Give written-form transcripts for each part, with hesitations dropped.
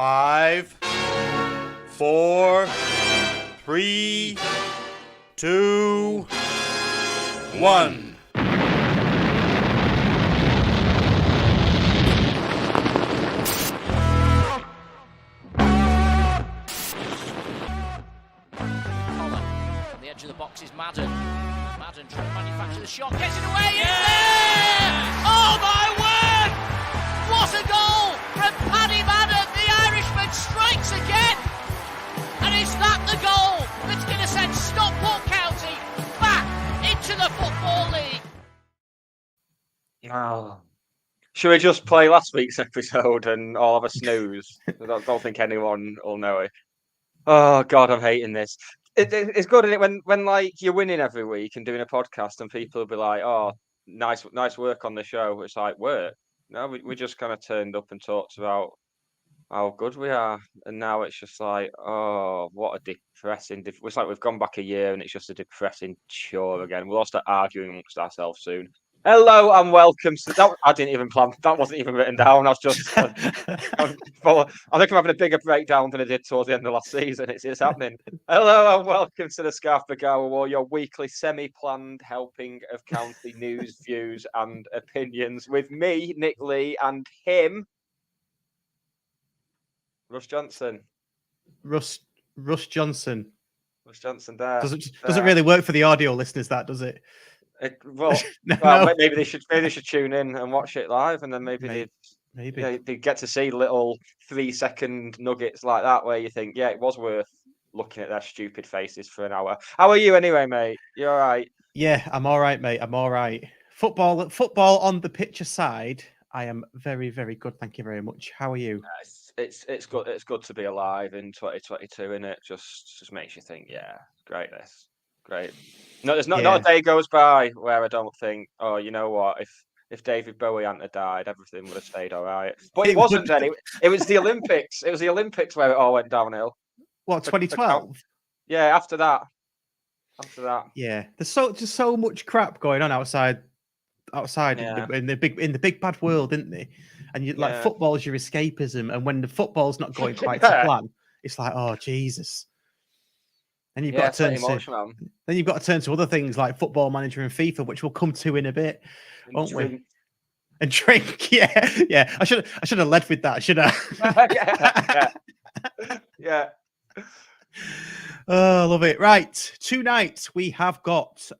5, 4, 3, 2, 1. Edge of the box is Madden. Madden trying to manufacture the shot, gets it away, it's there! Oh my word! What a goal from Paddy Madden! The Irishman strikes again! And is that the goal that's going to send Stockport County back into the Football League? Oh. Should we just play last week's episode and all have a snooze? I don't think anyone will know it. Oh God, I'm hating this. It's good, isn't it, when like you're winning every week and doing a podcast and people will be like, "Oh, nice work on the show." It's like work. No, we just kind of turned up and talked about how good we are, and now it's just like, oh, what a depressing. It's like we've gone back a year and it's just a depressing chore again. We'll all start arguing amongst ourselves soon. Hello and welcome to that. I didn't even plan. That wasn't even written down. I was just. I think I'm having a bigger breakdown than I did towards the end of last season. It's happening. Hello and welcome to the Scarf Begawa War, your weekly semi-planned helping of county news, views, and opinions with me, Nick Lee, and him, Russ Johnson. Russ Johnson. Russ Johnson. There doesn't really work for the audio listeners, that does it? No. Maybe they should tune in and watch it live, and then maybe they get to see little 3-second nuggets like that where you think, yeah, it was worth looking at their stupid faces for an hour. How are you anyway, mate? You all right? Yeah, I'm all right, mate. I'm all right. Football on the pitch aside, I am very, very good. Thank you very much. How are you? It's good. It's good to be alive in 2022, isn't it? Just makes you think, yeah, great. Great. No, there's not a day goes by where I don't think, oh, you know what? If David Bowie hadn't died, everything would have stayed all right. But it wasn't then. It was the Olympics. It was the Olympics where it all went downhill. What, 2012? Yeah, after that. Yeah, there's so much crap going on outside in the big bad world, isn't there? And you like football's your escapism, and when the football's not going quite to plan, it's like, oh Jesus. And you've got to turn to other things like Football Manager and FIFA, which we'll come to in a bit, won't we? And drink, yeah. I should have led with that, should I? yeah. Oh, love it. Right, tonight we have got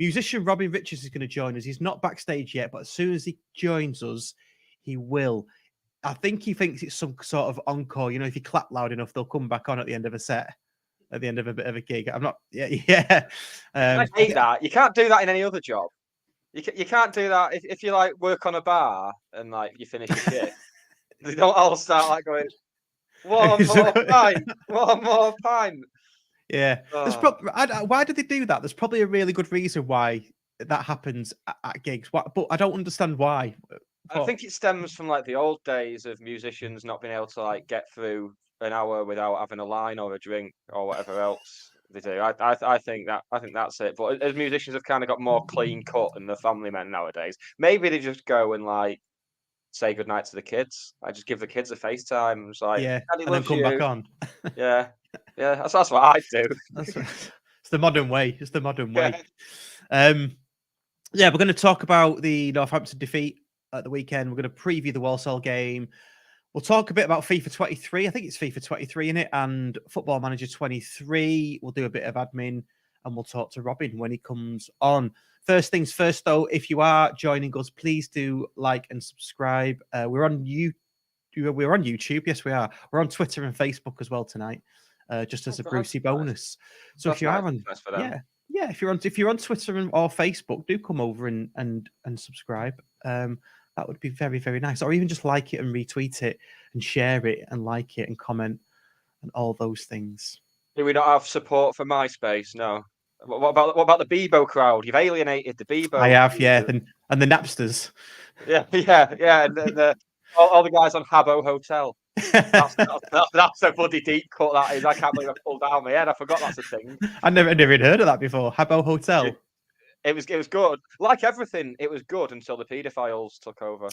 musician Robin Richards is going to join us. He's not backstage yet, but as soon as he joins us, he will. I think he thinks it's some sort of encore. You know, if you clap loud enough, they'll come back on at the end of a set. At the end of a bit of a gig. I'm not. Yeah. I hate that. You can't do that in any other job. You can't do that if you like work on a bar and like you finish your gig. They don't all start like going, one more pint. Yeah. Oh. Why do they do that? There's probably a really good reason why that happens at gigs. But I don't understand why. I think it stems from like the old days of musicians not being able to like get through an hour without having a line or a drink or whatever else they do. I think that's it. But as musicians have kind of got more clean cut than the family men nowadays, maybe they just go and like say goodnight to the kids. I just give the kids a FaceTime. It's like, and then come back on. yeah. That's what I do. It's the modern way. It's the modern way. We're going to talk about the Northampton defeat at the weekend. We're going to preview the Warsaw game. We'll talk a bit about FIFA 23. I think it's FIFA 23 in it, and Football Manager 23. We'll do a bit of admin, and we'll talk to Robin when he comes on. First things first, though, if you are joining us, please do like and subscribe. We're on YouTube. Yes, we are. We're on Twitter and Facebook as well tonight, just as a Brucey bonus. So if you are on, if you're on Twitter or Facebook, do come over and subscribe. That would be very, very nice. Or even just like it and retweet it and share it and like it and comment and all those things. Do we not have support for MySpace? No. What about the Bebo crowd? You've alienated the Bebo. I have, yeah. And the Napsters. Yeah. And all the guys on Habbo Hotel. That's a bloody deep cut, that is. I can't believe I pulled that out of my head. I forgot that's a thing. I never even heard of that before. Habbo Hotel. Yeah. It was good. Like everything, it was good until the paedophiles took over.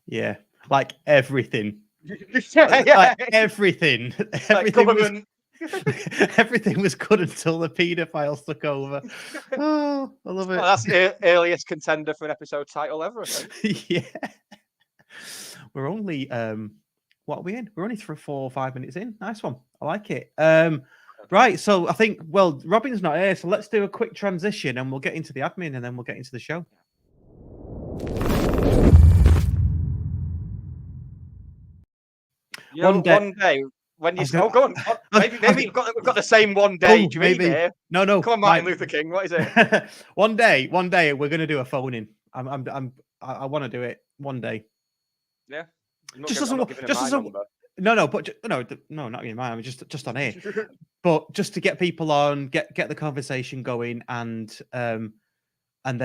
Yeah, like everything. yeah. Everything Like government. everything was good until the paedophiles took over. Oh, I love it. Well, that's the earliest contender for an episode title ever, I think. Yeah. We're only what are we in? We're only 4 or 5 minutes in. Nice one. I like it. Right. So I think Robin's not here, so let's do a quick transition and we'll get into the admin and then we'll get into the show. You know, one day when you go on, maybe we've got the same one day. Do you mean here? No. Come on, Martin Luther King. What is it? One day we're gonna do a phone in. I want to do it one day. Yeah. Just as not even mine. I'm just on here, but just to get people on, get the conversation going, and then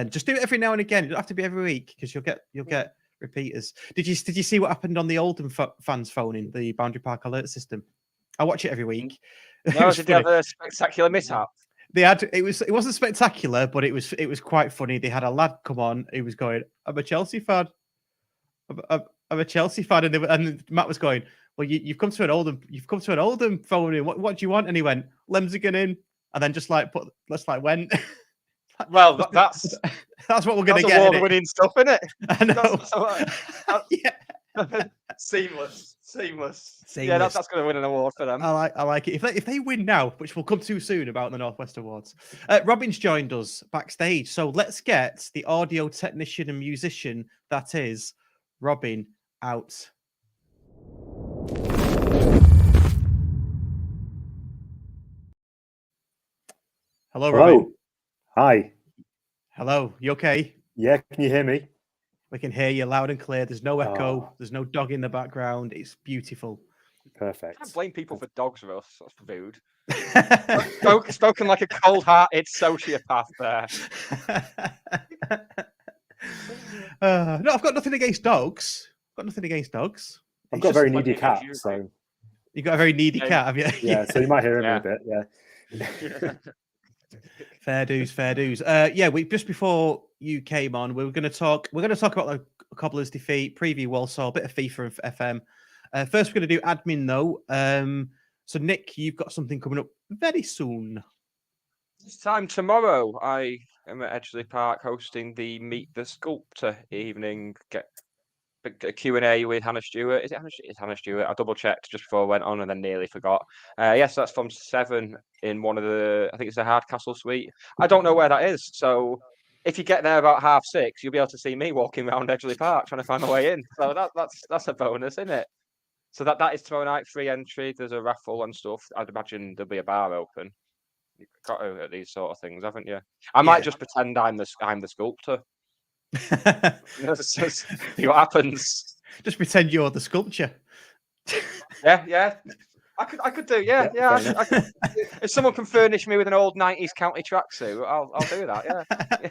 just do it every now and again. You don't have to be every week because you'll get repeaters. Did you see what happened on the Oldham fans phoning the Boundary Park alert system? I watch it every week. No, did they have a spectacular mishap? They had it wasn't spectacular, but it was quite funny. They had a lad come on who was going, "I'm a Chelsea fan. I'm a Chelsea fan," and Matt was going, "Well, you've come to an Oldham phone. What do you want?" And he went, "Lemsigan in," and then just like went. Well, that's what we're gonna get. Award-winning stuff, isn't it? I know. Yeah. Seamless. Yeah, that's going to win an award for them. I like it. If they win now, which will come too soon about the Northwest Awards. Robin's joined us backstage, so let's get the audio technician and musician that is Robin out. Hello, Robin. Hi. Hello. You okay? Yeah, can you hear me? We can hear you loud and clear. There's no echo. There's no dog in the background. It's beautiful. Perfect. I can't blame people for dogs, Russ. That's rude. Spoken like a cold-hearted sociopath there. No, I've got nothing against dogs. I've got a very needy cat, so... You've got a very needy cat, have you? Yeah, so you might hear him a bit, yeah. Fair dues. We just before you came on, we're going to talk about the Cobblers defeat, preview Warsaw, a bit of FIFA and FM. First, we're going to do admin though. So Nick, you've got something coming up very soon. This time tomorrow, I am at Edgeley Park hosting the Meet the Sculptor evening. Get a Q&A with Hannah Stewart. Is it Hannah? It's Hannah Stewart. I double checked just before I went on and then nearly forgot. Yes, that's from 7 in one of the, I think it's the Hardcastle suite. I don't know where that is. So if you get there about 6:30, you'll be able to see me walking around Edgeley Park trying to find my way in. So that's a bonus, isn't it? So that is tomorrow night, free entry. There's a raffle and stuff. I'd imagine there'll be a bar open. You've got to at these sort of things, haven't you? I might just pretend I'm the sculptor. See what happens. Just pretend you're the sculpture. Yeah. I could do. Yeah. I could, if someone can furnish me with an old 90s county tracksuit, I'll do that.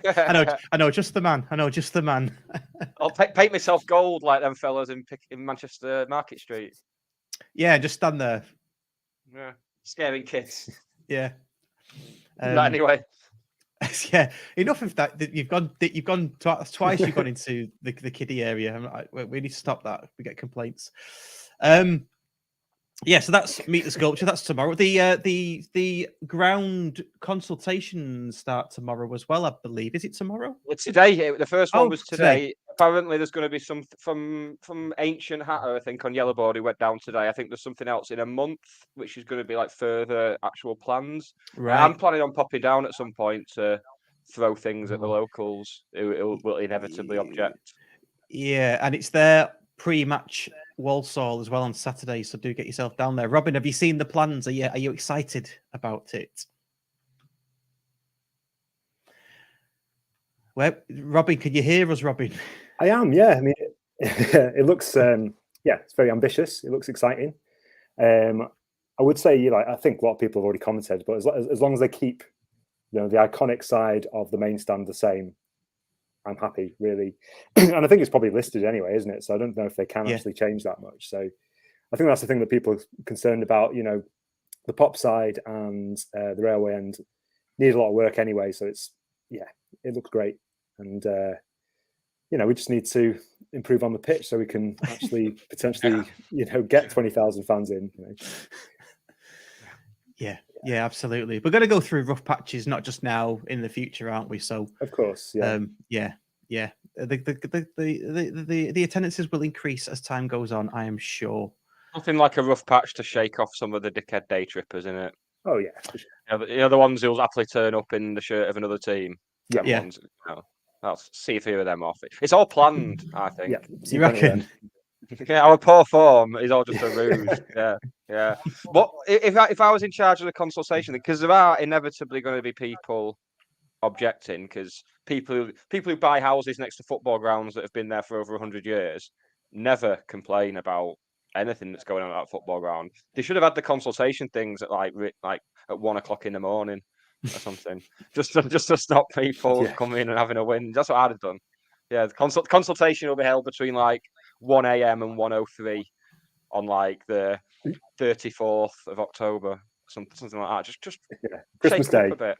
Yeah. I know. Just the man. I'll paint myself gold like them fellas in Manchester Market Street. Yeah, just stand there. Yeah, scaring kids. Yeah. Anyway. Yeah, enough of that. You've gone twice. You've gone into the kiddie area. We need to stop that. We get complaints. Yeah, so that's Meet the Sculpture. That's tomorrow. The ground consultations start tomorrow as well, I believe. Is it tomorrow? It's today. The first one was today. Apparently, there's going to be some from Ancient Hatter, I think, on Yellowboard who went down today. I think there's something else in a month, which is going to be like further actual plans. Right. I'm planning on popping down at some point to throw things at the locals who will inevitably object. Yeah, and it's their pre-match Walsall as well on Saturday, so do get yourself down there. Robin, have you seen the plans? Are you excited about it? Well, Robin, can you hear us, Robin? I am, yeah. I mean, it looks, it's very ambitious. It looks exciting. I would say, I think a lot of people have already commented, but as long as they keep, the iconic side of the main stand the same, I'm happy, really. And I think it's probably listed anyway, isn't it? So I don't know if they can actually change that much. So I think that's the thing that people are concerned about. The pop side and the railway end need a lot of work anyway. So it looks great. And, we just need to improve on the pitch so we can actually potentially, get 20,000 fans in. Yeah, absolutely. We're going to go through rough patches, not just now, in the future, aren't we? So, of course, yeah. The attendances will increase as time goes on, I am sure. Nothing like a rough patch to shake off some of the dickhead day trippers, innit? Oh yeah, for sure. The ones who'll happily turn up in the shirt of another team. Yeah. Them ones, I'll see a few of them off. It's all planned, I think. Yeah, You reckon? Yeah, our poor form is all just a ruse. Yeah. But if I was in charge of the consultation, because there are inevitably going to be people objecting, because people who buy houses next to football grounds that have been there for over 100 years never complain about anything that's going on at that football ground. They should have had the consultation things at like at 1:00 in the morning or something, just to stop people coming in and having a win. That's what I'd have done. Yeah, the consultation will be held between like 1 a.m. and 1:03 on like the 34th of October, something like that. Just Christmas shake them Day. up a bit.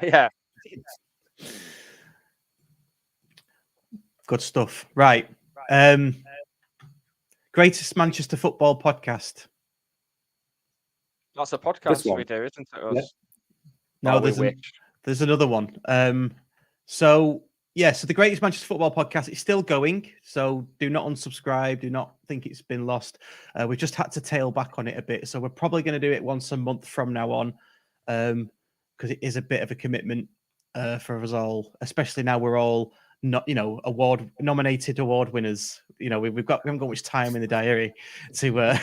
Yeah. Good stuff. Right. Greatest Manchester football podcast. That's a podcast we do, isn't it? Yeah. No, there's another one. So the Greatest Manchester Football Podcast is still going. So do not unsubscribe. Do not think it's been lost. We've just had to tail back on it a bit. So we're probably going to do it once a month from now on, because it is a bit of a commitment for us all, especially now we're all not, nominated award winners. We haven't got much time in the diary to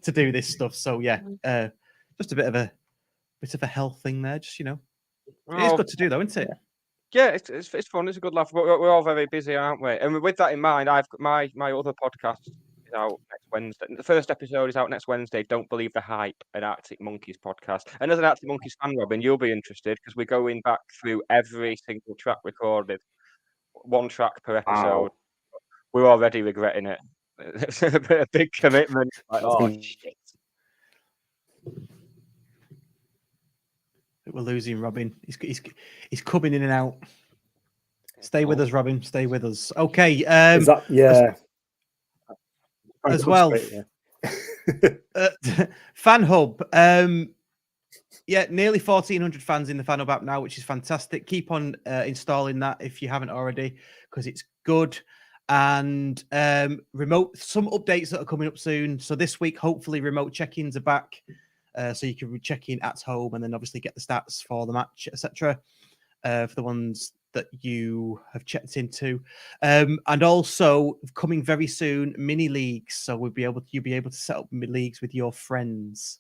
to do this stuff. So just a bit of a health thing there. Just it is good to do though, isn't it? Yeah, it's fun. It's a good laugh. We're all very busy, aren't we? And with that in mind, I've got my other podcast is out next Wednesday. The first episode is out next Wednesday. Don't Believe the Hype, an Arctic Monkeys podcast. And as an Arctic Monkeys fan, Robin, you'll be interested because we're going back through every single track recorded, one track per episode. Wow. We're already regretting it. It's a big commitment. Like, shit. We're losing Robin. He's coming in and out. Stay with us, Robin. Stay with us. Okay. Is that, as well. Fan Hub. Nearly 1,400 fans in the Fan Hub app now, which is fantastic. Keep on installing that if you haven't already, because it's good. And some updates that are coming up soon. So this week, hopefully, remote check-ins are back. So you can check in at home and then obviously get the stats for the match, etc. For the ones that you have checked into. And also coming very soon, mini leagues. So you'll be able to set up mini leagues with your friends.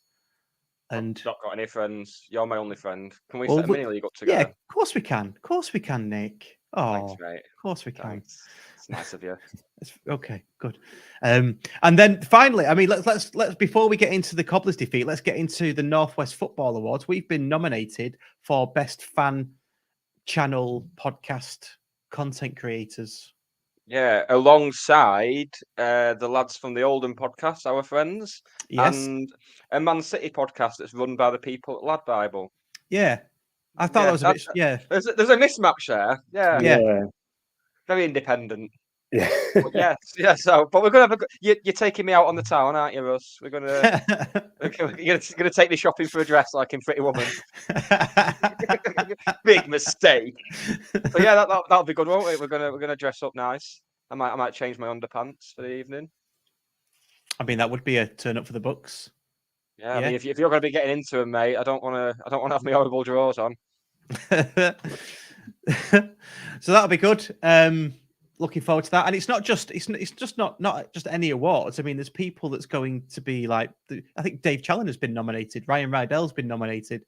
And I've not got any friends. You're my only friend. Can we set a mini league up together? Yeah, of course we can. Of course we can, Nick. Oh, thanks, mate. Of course we can. Thanks. It's nice of you. Okay, good. And then finally, I mean, let's before we get into the Cobblers defeat, let's get into the Northwest Football Awards. We've been nominated for Best Fan Channel Podcast Content Creators. Yeah, alongside the lads from the Oldham podcast, our friends, and a Man City podcast that's run by the people at Lad Bible. Yeah, I thought that was a bit. Yeah, there's a mismatch there. Yeah. Very independent. Yeah. But we're gonna have you're taking me out on the town, aren't you, Russ? We're gonna you're gonna take me shopping for a dress like in Pretty Woman. Big mistake. But yeah, that'll be good, won't it? We're gonna dress up nice. I might change my underpants for the evening. I mean, that would be a turn up for the books. Yeah, I mean, if you're going to be getting into them, mate, I don't want to have my horrible drawers on. So that'll be good. Looking forward to that. And it's not just not just any awards. I mean, there's people that's going to be like, I think Dave Challoner's been nominated. Ryan Rydell's been nominated.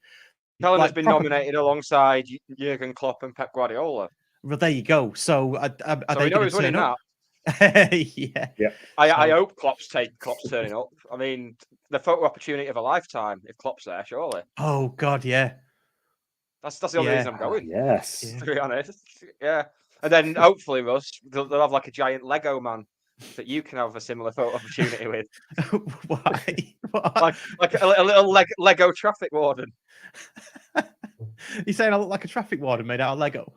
Challoner's been nominated alongside Jurgen Klopp and Pep Guardiola. Well, there you go. So are they going to turn up? Yeah. I hope Klopp's turning up. I mean, the photo opportunity of a lifetime if Klopp's there, surely. Oh God, yeah. That's the only reason I'm going. Yes. To be honest. Yeah. And then hopefully, Russ, they'll have like a giant Lego man that you can have a similar photo opportunity with. Why? Like a little Lego traffic warden. You saying I look like a traffic warden made out of Lego?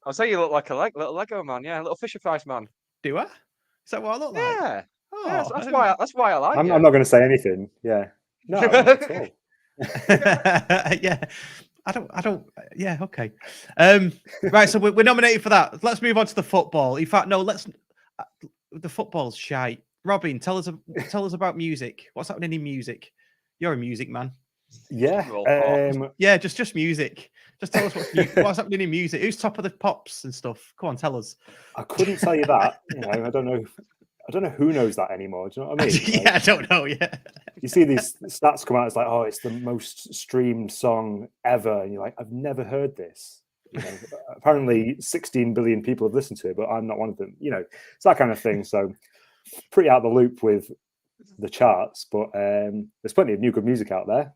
I'll say you look like a little Lego man. Yeah, a little Fisher Price man. Do I? Is that what I look like? Yeah. Oh, Yeah, that's why I like I'm you. not going to say anything. Yeah. No, not at all. Yeah. I don't. Yeah. Okay. Right. So we're nominated for that. Let's move on to the football. In fact, no. The football's shite. Robin, tell us about music. What's happening in music? You're a music man. Yeah. Yeah. Just music. Just tell us what's happening in music. Who's top of the pops and stuff? Come on, tell us. I couldn't tell you that. I don't know who knows that anymore. Do you know what I mean? Yeah, I don't know. Yeah. You see these stats come out. It's like, oh, it's the most streamed song ever, and you're like, I've never heard this. Apparently, 16 billion people have listened to it, but I'm not one of them. It's that kind of thing. So, pretty out of the loop with the charts, but there's plenty of new good music out there.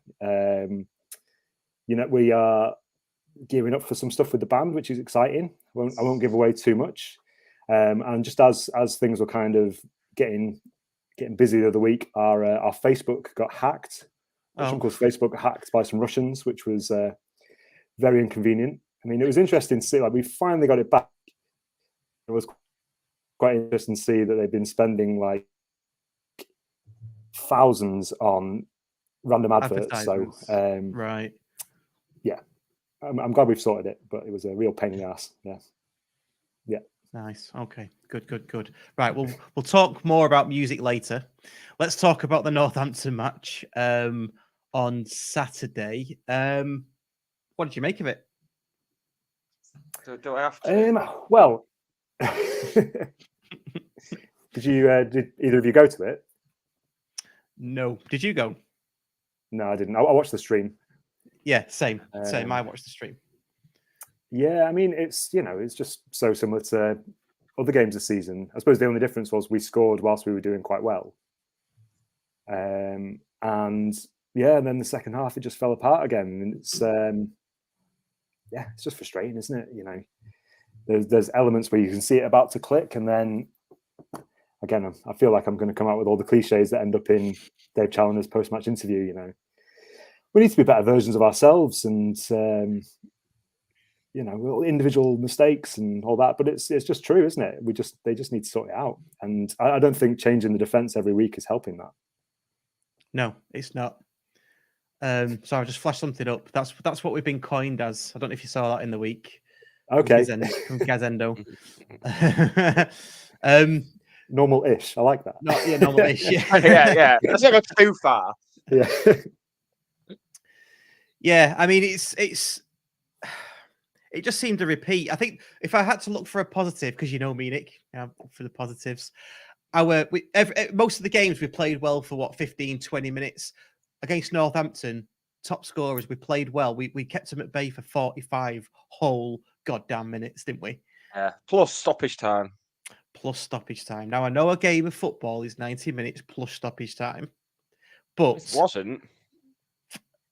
We are gearing up for some stuff with the band, which is exciting. I won't give away too much. And just as things were kind of getting busy the other week, our Facebook got hacked. Our uncle's Facebook got hacked by some Russians, which was very inconvenient. I mean, it was interesting to see, like, we finally got it back. It was quite interesting to see that they've been spending like thousands on random adverts. So, right. Yeah, I'm glad we've sorted it, but it was a real pain in the ass. Yeah. Yeah. Nice. Okay. Good. Right. We'll talk more about music later. Let's talk about the Northampton match on Saturday. What did you make of it? Do I have to? Well, did either of you go to it? No. Did you go? No, I didn't. I watched the stream. Yeah, same. I watched the stream. Yeah, I mean, it's just so similar to other games this season. I suppose the only difference was we scored whilst we were doing quite well. And yeah, and then the second half it just fell apart again. And it's it's just frustrating, isn't it? There's elements where you can see it about to click, and then again, I feel like I'm going to come out with all the cliches that end up in Dave Challoner's post-match interview. We need to be better versions of ourselves, and individual mistakes and all that. But it's just true, isn't it? They just need to sort it out, and I don't think changing the defense every week is helping that. No, it's not. So I just flashed something up. That's what we've been coined as. I don't know if you saw that in the week. Okay. From Gazendo. Normal-ish. I like that. Normal-ish. Yeah. yeah. That's not too far. Yeah. Yeah. I mean, it just seemed to repeat. I think if I had to look for a positive, because me, Nick, for the positives, most of the games we played well for 15, 20 minutes. Against Northampton, top scorers, we played well. We kept them at bay for 45 whole goddamn minutes, didn't we? Yeah. Plus stoppage time. Now, I know a game of football is 90 minutes plus stoppage time, but it wasn't.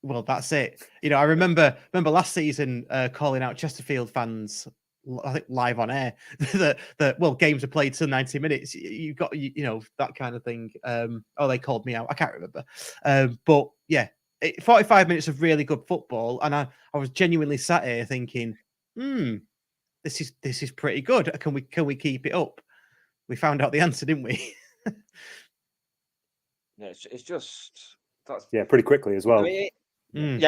Well, that's it. I remember last season calling out Chesterfield fans, I think live on air, that games are played till 90 minutes. You've got that kind of thing. They called me out. I can't remember. But yeah, 45 minutes of really good football, and I was genuinely sat here thinking, this is pretty good. Can we keep it up? We found out the answer, didn't we? Yeah, it's just that's pretty quickly as well. I mean,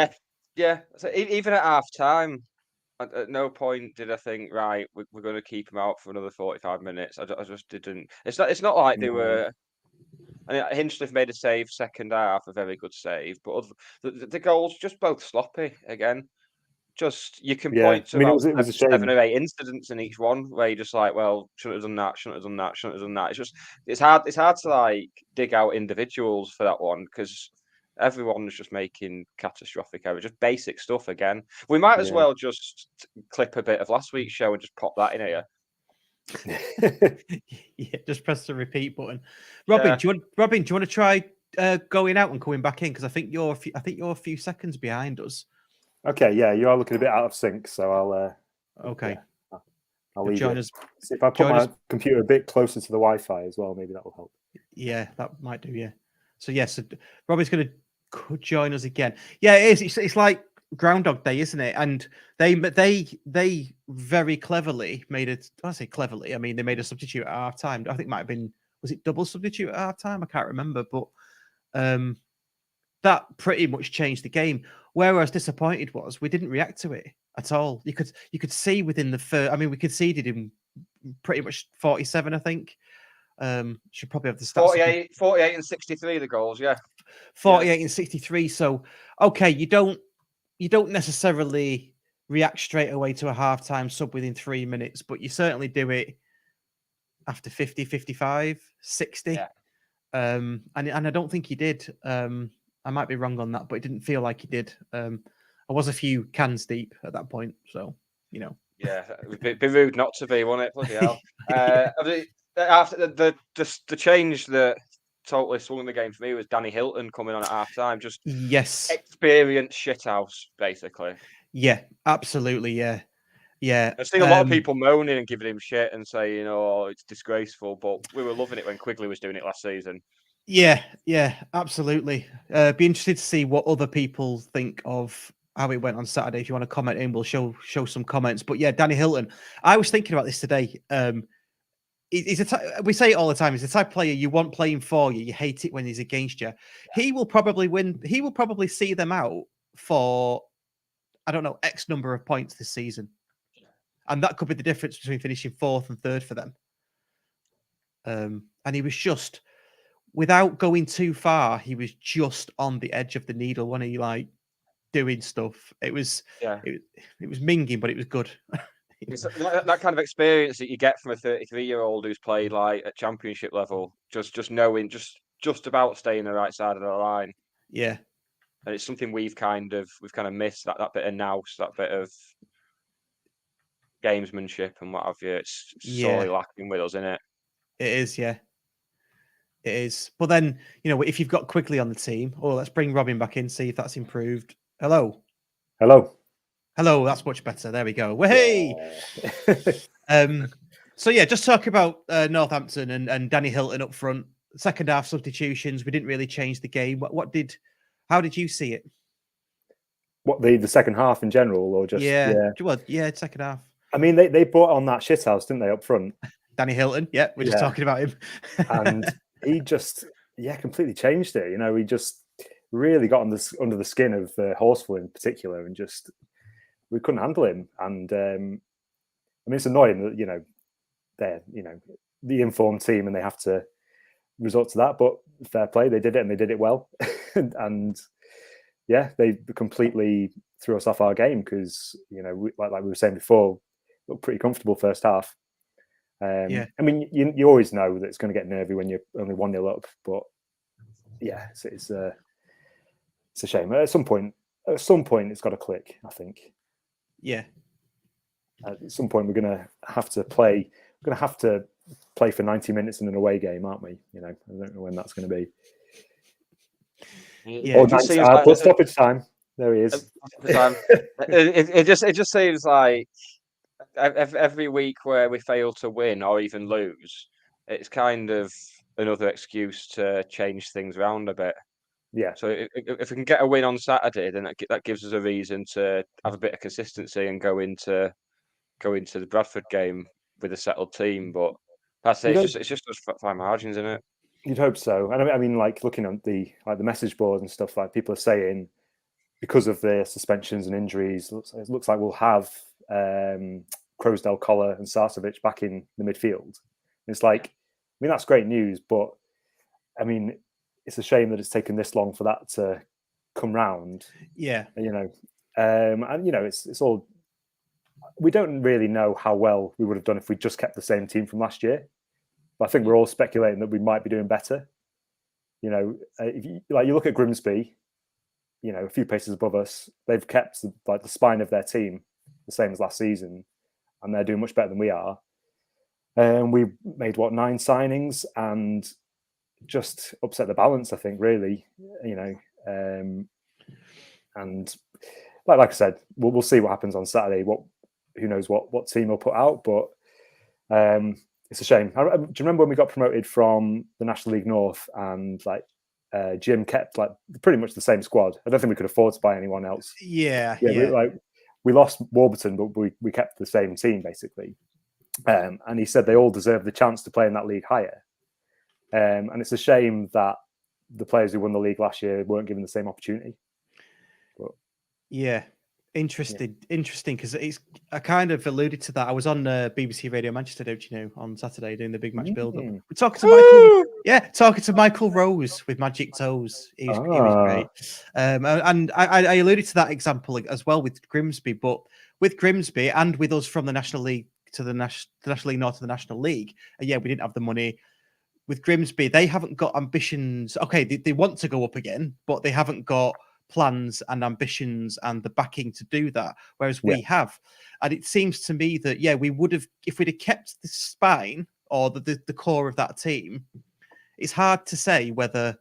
yeah. So even at half time, at no point did I think, right, we're going to keep him out for another 45 minutes. I just didn't. It's not like they were. I mean, Hinchcliffe made a save second half, a very good save, but the goals just both sloppy again. Just you can point to about it was 7 or 8 incidents in each one where you're just like, well, shouldn't have done that. It's hard to like dig out individuals for that one because everyone's just making catastrophic errors, just basic stuff again. We might as well just clip a bit of last week's show and just pop that in here. Yeah, just press the repeat button. Robin, do you want to try going out and coming back in? Because I think you're a few seconds behind us. Okay, yeah, you are looking a bit out of sync, so I'll okay. Yeah, I'll leave join it. us. See if I put my computer a bit closer to the Wi-Fi as well, maybe that will help. Yeah, that might do. Yeah. So Robin's going to join us again. Yeah, it is. It's like Groundhog Day, isn't it? And they very cleverly made it. I say cleverly, I mean they made a substitute at half time. I think it might have been, was it double substitute at half time? I can't remember, but that pretty much changed the game. Where I was disappointed was we didn't react to it at all. You could see within the first. I mean, we conceded in pretty much 47, I think. Should probably have the stats. 48 and 63 the goals, yeah. 48 and 63. So okay, you don't necessarily react straight away to a halftime sub within 3 minutes, but you certainly do it after 50, 55, 60. Yeah. And I don't think he did. I might be wrong on that, but it didn't feel like he did. I was a few cans deep at that point, so you know. Yeah, it'd be rude not to be, wouldn't it? Bloody hell. After the change that totally swung the game for me was Danny Hilton coming on at half time. Just Yes. experienced shithouse, basically. Yeah, absolutely. Yeah. Yeah. I've seen a lot of people moaning and giving him shit and saying, "Oh, it's disgraceful," but we were loving it when Quigley was doing it last season. Yeah, absolutely. Be interested to see what other people think of how it went on Saturday. If you want to comment in, we'll show some comments. But yeah, Danny Hilton. I was thinking about this today. He's we say it all the time. He's the type of player you want playing for you. You hate it when he's against you. He will probably win. He will probably see them out for, I don't know, X number of points this season. And that could be the difference between finishing 4th and 3rd for them. And he was just, without going too far, he was just on the edge of the needle when he like doing stuff. It was minging, but it was good. It's that kind of experience that you get from a 33-year-old who's played like at championship level, just knowing, just about staying the right side of the line. Yeah, and it's something we've kind of missed, that bit of nous, that bit of gamesmanship and what have you. It's sorely lacking with us, isn't it? It is, yeah. It is. But then, you know, if you've got Quigley on the team, let's bring Robin back in, see if that's improved. Hello. That's much better. There we go. Hey. So yeah, just talk about Northampton and Danny Hilton up front. Second half substitutions. We didn't really change the game. How did you see it? What, the second half in general, or just second half. I mean, they brought on that shithouse, didn't they, up front? Danny Hilton. Yeah, we're just talking about him. And he just completely changed it. You know, he just really got under the skin of Horsfall in particular, and just we couldn't handle him. And I mean, it's annoying that they're the informed team and they have to resort to that. But fair play, they did it and they did it well. And yeah, they completely threw us off our game because like we were saying before, looked pretty comfortable first half. I mean, you always know that it's going to get nervy when you're only 1-0 up, but yeah, it's a shame. At some point, it's got to click, I think. Yeah. At some point, we're going to have to play. We're going to have to play for 90 minutes in an away game, aren't we? I don't know when that's going to be. Yeah, plus stoppage time. There he is. It just seems like every week where we fail to win or even lose, it's kind of another excuse to change things around a bit. Yeah. So if we can get a win on Saturday, then that gives us a reason to have a bit of consistency and go into the Bradford game with a settled team. But that's it. It's just those fine margins, isn't it? You'd hope so. And I mean, like looking on the message board and stuff, like people are saying because of the suspensions and injuries, it looks like we'll have Crosdale, Collar, and Sarcevic back in the midfield. And it's like, I mean, that's great news, but I mean, it's a shame that it's taken this long for that to come round. Yeah, and it's all. We don't really know how well we would have done if we just kept the same team from last year. But I think we're all speculating that we might be doing better. If you look at Grimsby, a few paces above us, they've kept the spine of their team the same as last season, and they're doing much better than we are. And we made 9 signings and just upset the balance, I think, really. And like I said, we'll see what happens on Saturday. Who knows what team will put out, but it's a shame. Do you remember when we got promoted from the National League North and like Jim kept like pretty much the same squad. I don't think we could afford to buy anyone else. Yeah. We lost Warburton, but we kept the same team basically. And he said they all deserve the chance to play in that league higher. And it's a shame that the players who won the league last year weren't given the same opportunity. But, yeah. Interesting because I kind of alluded to that. I was on BBC Radio Manchester, don't you know, on Saturday doing the big match build-up. We're talking to Michael Rose with Magic Toes. He was great. And I alluded to that example as well with Grimsby, but with Grimsby and with us from the National League to the National League North to the National League, we didn't have the money. With Grimsby, they haven't got ambitions. Okay, they want to go up again, but they haven't got plans and ambitions and the backing to do that, whereas we have. And it seems to me that we would have, if we'd have kept the spine or the core of that team. It's hard to say whether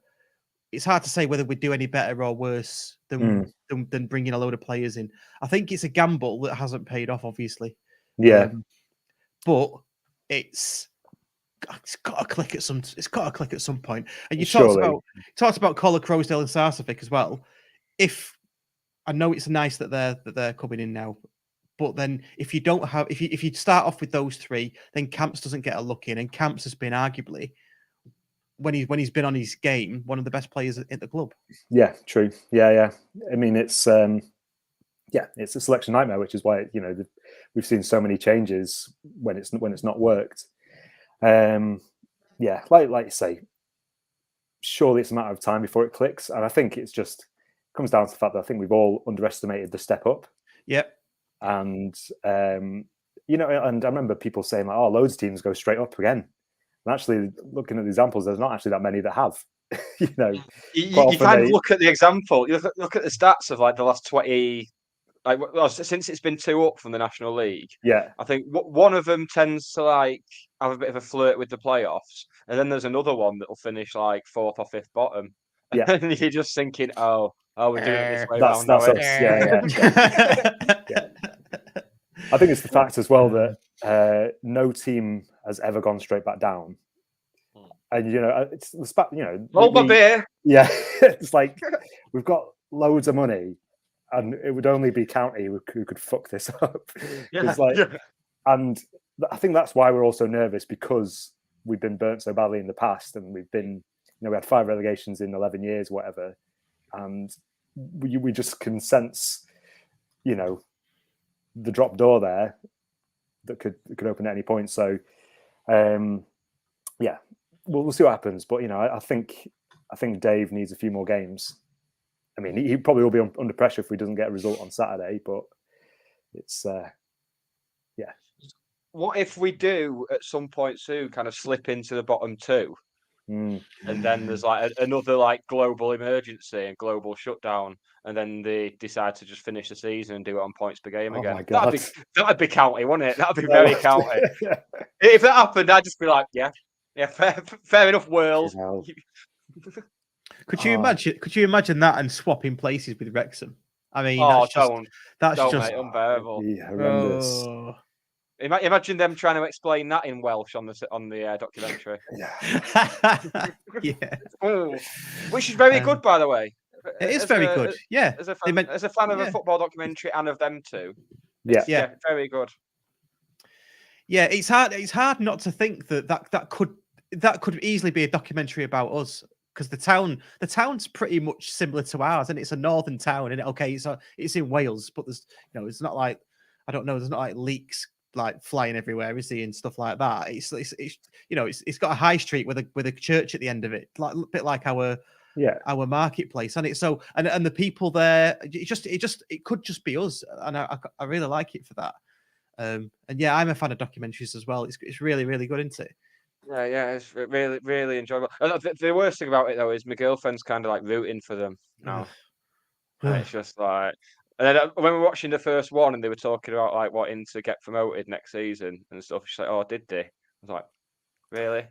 we'd do any better or worse than bringing a load of players in. I think it's a gamble that hasn't paid off, obviously. But it's got to click at some. It's got to click at some point. And you talked about Collar, Crowsdale, and Sarcevic as well. If I know it's nice that they're coming in now, but then if you don't have, if you start off with those three, then Camps doesn't get a look in, and Camps has been arguably when he's been on his game one of the best players at the club. Yeah, true. Yeah. I mean, it's a selection nightmare, which is why we've seen so many changes when it's not worked. Like you say, surely it's a matter of time before it clicks, and I think it's just comes down to the fact that I think we've all underestimated the step up. Yep. And and I remember people saying like, "Oh, loads of teams go straight up again." And actually, looking at the examples, there's not actually that many that have. You kind of look at the example. You look at the stats of like the last 20. Since it's been 2 up from the National League, I think one of them tends to like have a bit of a flirt with the playoffs, and then there's another one that will finish like 4th or 5th bottom. Yeah, and you're just thinking, oh, we're doing it this way round. That's us. Yeah. I think it's the fact as well that no team has ever gone straight back down, and it's the fact hold my beer. Yeah, it's like we've got loads of money. And it would only be County who could fuck this up. And I think that's why we're also nervous, because we've been burnt so badly in the past, and we've been, we had 5 relegations in 11 years, whatever, and we just can sense, the drop door there that could open at any point. So, we'll see what happens. But I think Dave needs a few more games. I mean, he probably will be under pressure if he doesn't get a result on Saturday, but it's, What if we do at some point soon kind of slip into the bottom 2? And then there's like another like global emergency and global shutdown, and then they decide to just finish the season and do it on points per game again. My God. That'd be County, wouldn't it? That'd be very County. If that happened, I'd just be like, yeah, fair enough, world. Could you imagine that and swapping places with Wrexham? I mean, that's just mate, unbearable. Yeah, horrendous. Oh. Imagine them trying to explain that in Welsh on the documentary. Which is very good, by the way. It is very good. Yeah, as a fan of a football documentary and of them too. Yeah, very good. Yeah, it's hard. It's hard not to think that could easily be a documentary about us. Because the town's pretty much similar to ours, and it's a northern town. And it's in Wales, but there's it's not like there's not like leaks like flying everywhere, is there, and stuff like that. It's got a high street with a church at the end of it, like a bit like our marketplace, and it's so and the people there. It could just be us, and I really like it for that. And I'm a fan of documentaries as well. It's really really good, isn't it? Yeah, it's really, really enjoyable. The worst thing about it, though, is my girlfriend's kind of like rooting for them now. It's just like... And then when we were watching the first one and they were talking about like wanting to get promoted next season and stuff, she's like, "Oh, did they?" I was like, "Really?"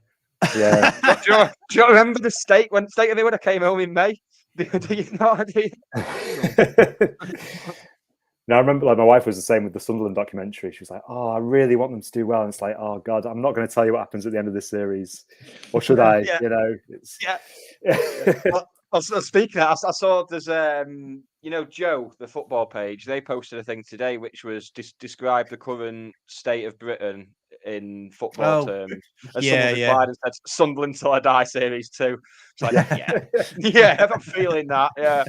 Yeah. do you remember the state when I came home in May? Do you know? Now I remember, like, my wife was the same with the Sunderland documentary. She was like, "Oh, I really want them to do well." And it's like, "Oh God, I'm not going to tell you what happens at the end of this series, or should I?" Yeah. You know, it's Speaking of that, I saw there's Joe, the football page. They posted a thing today which was describe the current state of Britain in football terms. And someone replied and said, "Sunderland till I die, series 2." It's like, yeah, I'm feeling that. Yeah,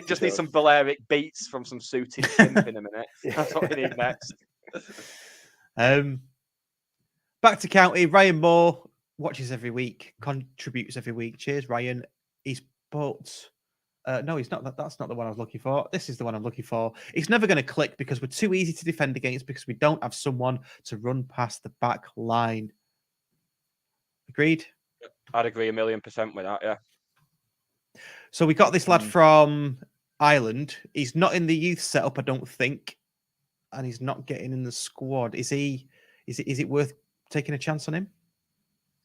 just need some Balearic beats from some suited chimp in a minute. That's what we need next. Back to county. Ryan Moore watches every week, contributes every week. Cheers, Ryan. He's put. No, he's not. That's not the one I was looking for. This is the one I'm looking for. It's never going to click because we're too easy to defend against because we don't have someone to run past the back line. Agreed? I'd agree 1,000,000% with that, yeah. So we got this lad from Ireland. He's not in the youth setup, I don't think. And he's not getting in the squad. Is it worth taking a chance on him?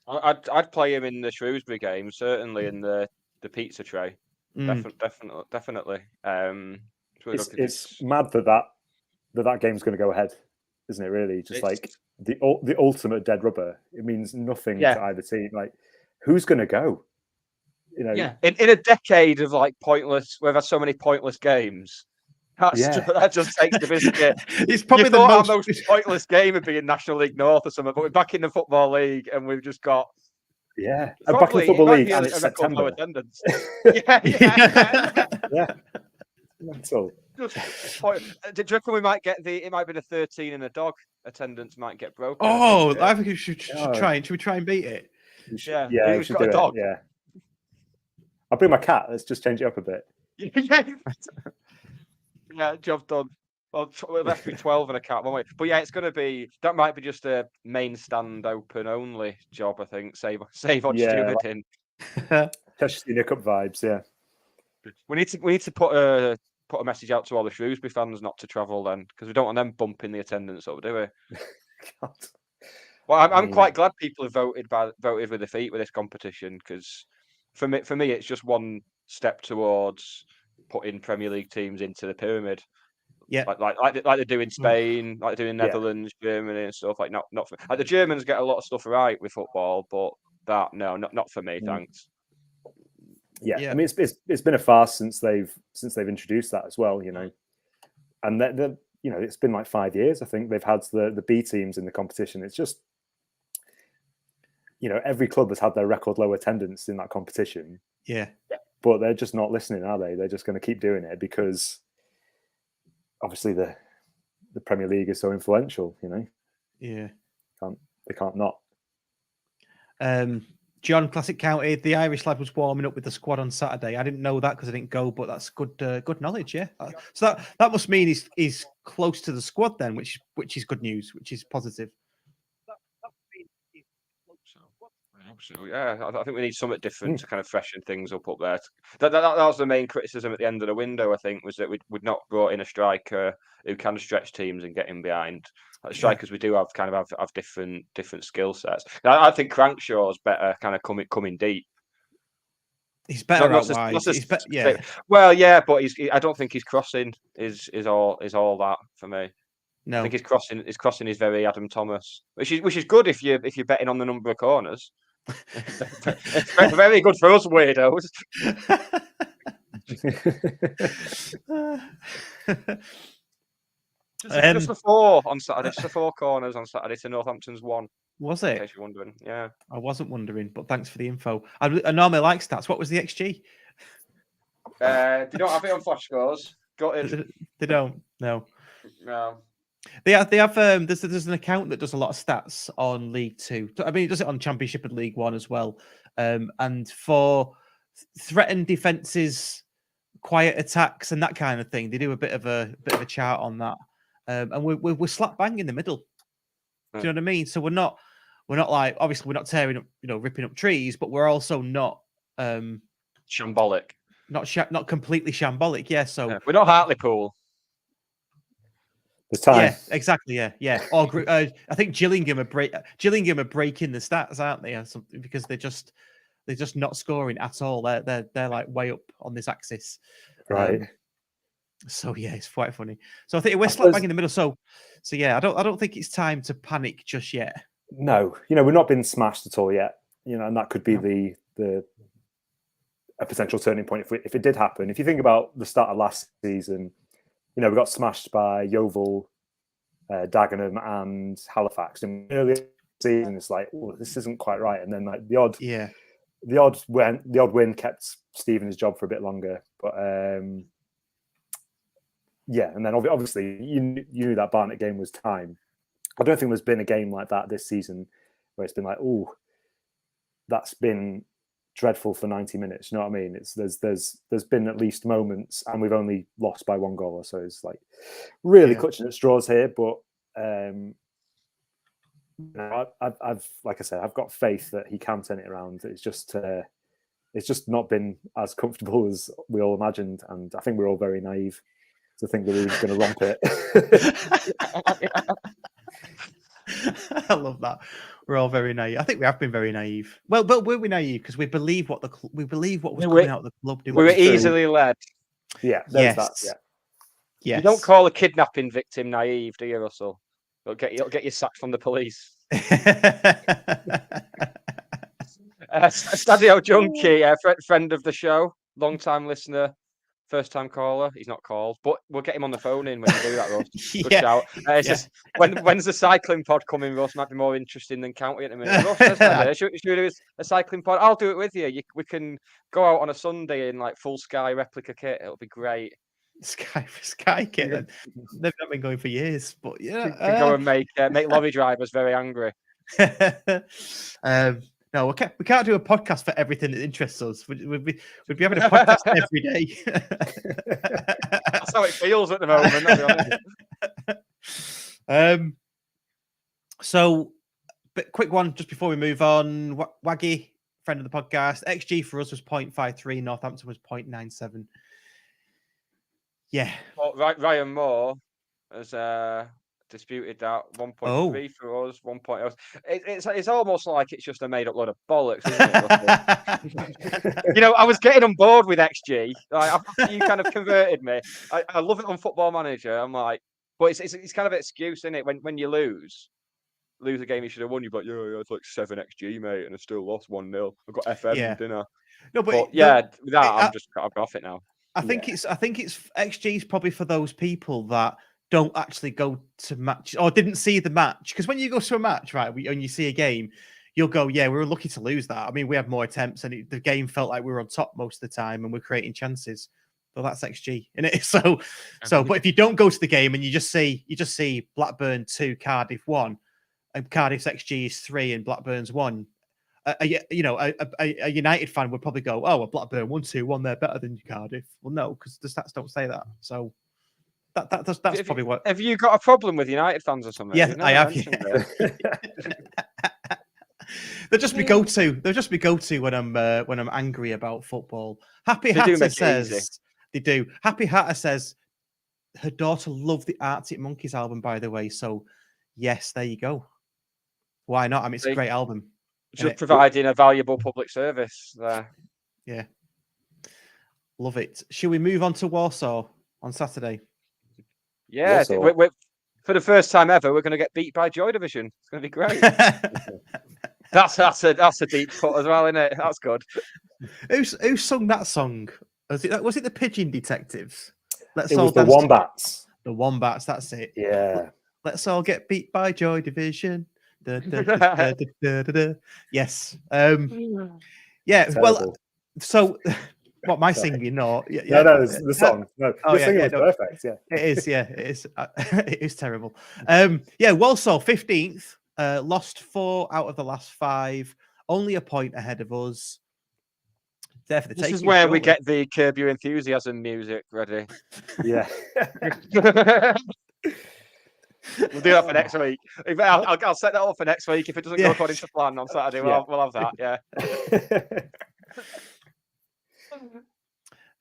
I'd play him in the Shrewsbury game, certainly in the pizza tray. Definitely. It's mad that game's going to go ahead, isn't it? Really, just like the ultimate dead rubber. It means nothing to either team. Like, who's going to go? You know, in a decade of like pointless, we've had so many pointless games. That just takes the biscuit. It's probably our most pointless game would be in National League North or something, but we're back in the Football League and we've just got. Yeah, and back in the Football League and it's September. Attendance. Yeah. Mental. Do you reckon we might get it might be the 13 and a dog attendance might get broken? Oh, I think we should try. Should we try and beat it? We should do it. Dog. Yeah. I'll bring my cat. Let's just change it up a bit. Yeah, job done. Well, we'll have to be 12 and a cat, won't we? But yeah, it's going to be that might be just a main stand open only job. I think save on Stewart in. Cheshire Senior Cup vibes. Yeah. We need to put a message out to all the Shrewsbury fans not to travel then, because we don't want them bumping the attendance up, do we? Well, I'm quite glad people have voted with their feet with this competition, because for me it's just one step towards putting Premier League teams into the pyramid. Yeah, like they do in Spain, like they do in Netherlands, Germany, and stuff. Like not for, like the Germans get a lot of stuff right with football, but not for me. Thanks. Yeah, I mean it's been a farce since they've introduced that as well, you know, and it's been like 5 years. I think they've had the B teams in the competition. It's just, every club has had their record low attendance in that competition. Yeah, but they're just not listening, are they? They're just going to keep doing it because obviously the Premier League is so influential, you know. Yeah, they can't not. John, Classic County, the Irish lad was warming up with the squad on Saturday. I didn't know that because I didn't go, but that's good knowledge, yeah. So that must mean he's close to the squad then, which is good news, which is positive. Absolutely, yeah. I think we need something different to kind of freshen things up there. That was the main criticism at the end of the window, I think, was that we'd not brought in a striker who can stretch teams and get in behind. Like strikers we do have have different skill sets. Now, I think Crankshaw's better kind of coming deep. He's better out wide. Well, yeah, but I don't think his crossing is all that for me. No, I think his crossing is very Adam Thomas, which is good if you're betting on the number of corners. It's very good for us weirdos. Just the 4 on Saturday. Just the 4 corners on Saturday to Northampton's 1. Was it? In case you're wondering, yeah. I wasn't wondering, but thanks for the info. I normally like stats. What was the XG? They don't have it on Flash Scores. Got it. They don't. No. No. They have. There's an account that does a lot of stats on League 2. I mean, it does it on Championship and League 1 as well. And for threatened defenses, quiet attacks, and that kind of thing, they do a bit of a chart on that. And we're slap bang in the middle. Do you know what I mean? So we're not like, obviously we're not tearing up, ripping up trees, but we're also not shambolic. Not completely shambolic. Yeah. So we're not Hartlepool. There's time. Yeah, exactly. Yeah. Or I think Gillingham are breaking the stats, aren't they, or something, because they're just not scoring at all. They're like way up on this axis. Right. So yeah, it's quite funny. So I think we're I slap suppose- bang in the middle. So yeah, I don't think it's time to panic just yet. No, we've not been smashed at all yet. And that could be No. a potential turning point if it did happen. If you think about the start of last season, we got smashed by Yeovil, Dagenham, and Halifax. And earlier season, it's like, oh, this isn't quite right. And then like the odd win kept Stephen his job for a bit longer. But yeah, and then obviously you knew that Barnet game was time. I don't think there's been a game like that this season where it's been like, oh, that's been dreadful for 90 minutes. You know what I mean? There's been at least moments, and we've only lost by one goal. So it's like really clutching at straws here. But I've like I said, I've got faith that he can turn it around. It's just not been as comfortable as we all imagined, and I think we're all very naive to think that we were just going to romp it. I love that. We're all very naive. I think we have been very naive. Well, but were we naive because we believe what was coming out of the club? We were easily led. Yeah. Yes. That, yeah. Yes. You don't call a kidnapping victim naive, do you, Russell? It'll get you sacked from the police. Stadio Junkie, friend of the show, long-time listener, first-time caller. He's not called, but we'll get him on the phone in when you do that, Russ. Good shout. Just, when's the cycling pod coming, Russ? Might be more interesting than county at the minute. Russ, should we do a cycling pod? I'll do it with you. We can go out on a Sunday in like full Sky replica kit. It'll be great. Sky kit. They've not been going for years, but yeah, can go and make lorry drivers very angry. No, we can't do a podcast for everything that interests us. We'd be having a podcast every day. That's how it feels at the moment. So, but quick one just before we move on. Waggy, friend of the podcast, XG for us was 0.53. Northampton was 0.97. Yeah. Well, Ryan Moore has disputed that 1.3 for us, 1.0. It's almost like it's just a made up load of bollocks, isn't it? I was getting on board with XG. Like, you kind of converted me. I love it on Football Manager. I'm like, but it's kind of an excuse, isn't it? When you lose a game you should have won, you're like, yeah, it's like 7 XG, mate, and I still lost 1-0. I've got FM for dinner. No, but I've got off it now. I think it's XG is probably for those people that don't actually go to match or didn't see the match. Because when you go to a match, right, and you see a game, you'll go, yeah, we were lucky to lose that. I mean, we had more attempts and the game felt like we were on top most of the time and we're creating chances. Well, that's XG, isn't it? So, but if you don't go to the game and you just see Blackburn 2, Cardiff 1, and Cardiff's XG is 3 and Blackburn's 1, a United fan would probably go, oh, well, Blackburn 1-2-1, they're better than Cardiff. Well, no, because the stats don't say that. So that's probably what. Have you got a problem with United fans or something? Yeah, I have. They'll just be go-to. They'll just be go-to when I'm angry about football. Happy Hatter says they do. Happy Hatter says her daughter loved the Arctic Monkeys album, by the way. So yes, there you go. Why not? I mean, it's a great album. Just providing a valuable public service there. Yeah. Love it. Should we move on to Warsaw on Saturday? Yeah. We're, for the first time ever, we're going to get beat by Joy Division. It's going to be great. That's a deep cut as well, isn't it? That's good. Who sung that song? Was it the Pigeon Detectives? It was the Wombats. The Wombats, that's it. Yeah. Let's all get beat by Joy Division. Yes. Yeah. Terrible. Well, so what my singing? No, no, it's the song. No, the singing was perfect. Yeah, it is. Yeah, it is. It is terrible. Yeah, Walsall 15th, lost 4 out of the last 5, only a point ahead of us. This is where we get the Curb Your Enthusiasm music ready. Yeah. We'll do that for next week. I'll set that up for next week. If it doesn't go according to plan on Saturday, we'll have that.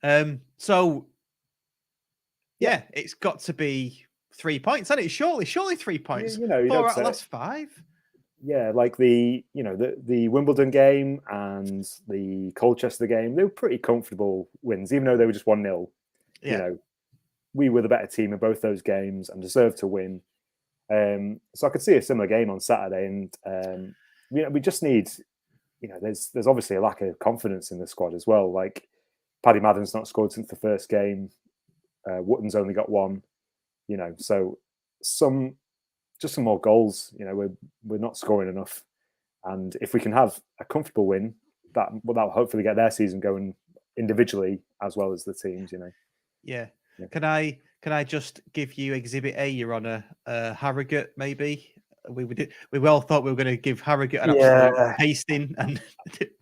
Yeah. So yeah, it's got to be 3 points, hasn't it? Surely 3 points. You 4 out of the last 5. Yeah, like the Wimbledon game and the Colchester game, they were pretty comfortable wins, even though they were just 1-0. Yeah. we were the better team in both those games and deserved to win. So I could see a similar game on Saturday, and we just need, there's obviously a lack of confidence in the squad as well. Like Paddy Madden's not scored since the first game. Wootton's only got one. So some more goals. We're not scoring enough, and if we can have a comfortable win, that'll hopefully get their season going individually as well as the teams. Yeah. Can I just give you Exhibit A, Your Honour? Harrogate, maybe. We all thought we were going to give Harrogate an absolute pasting, and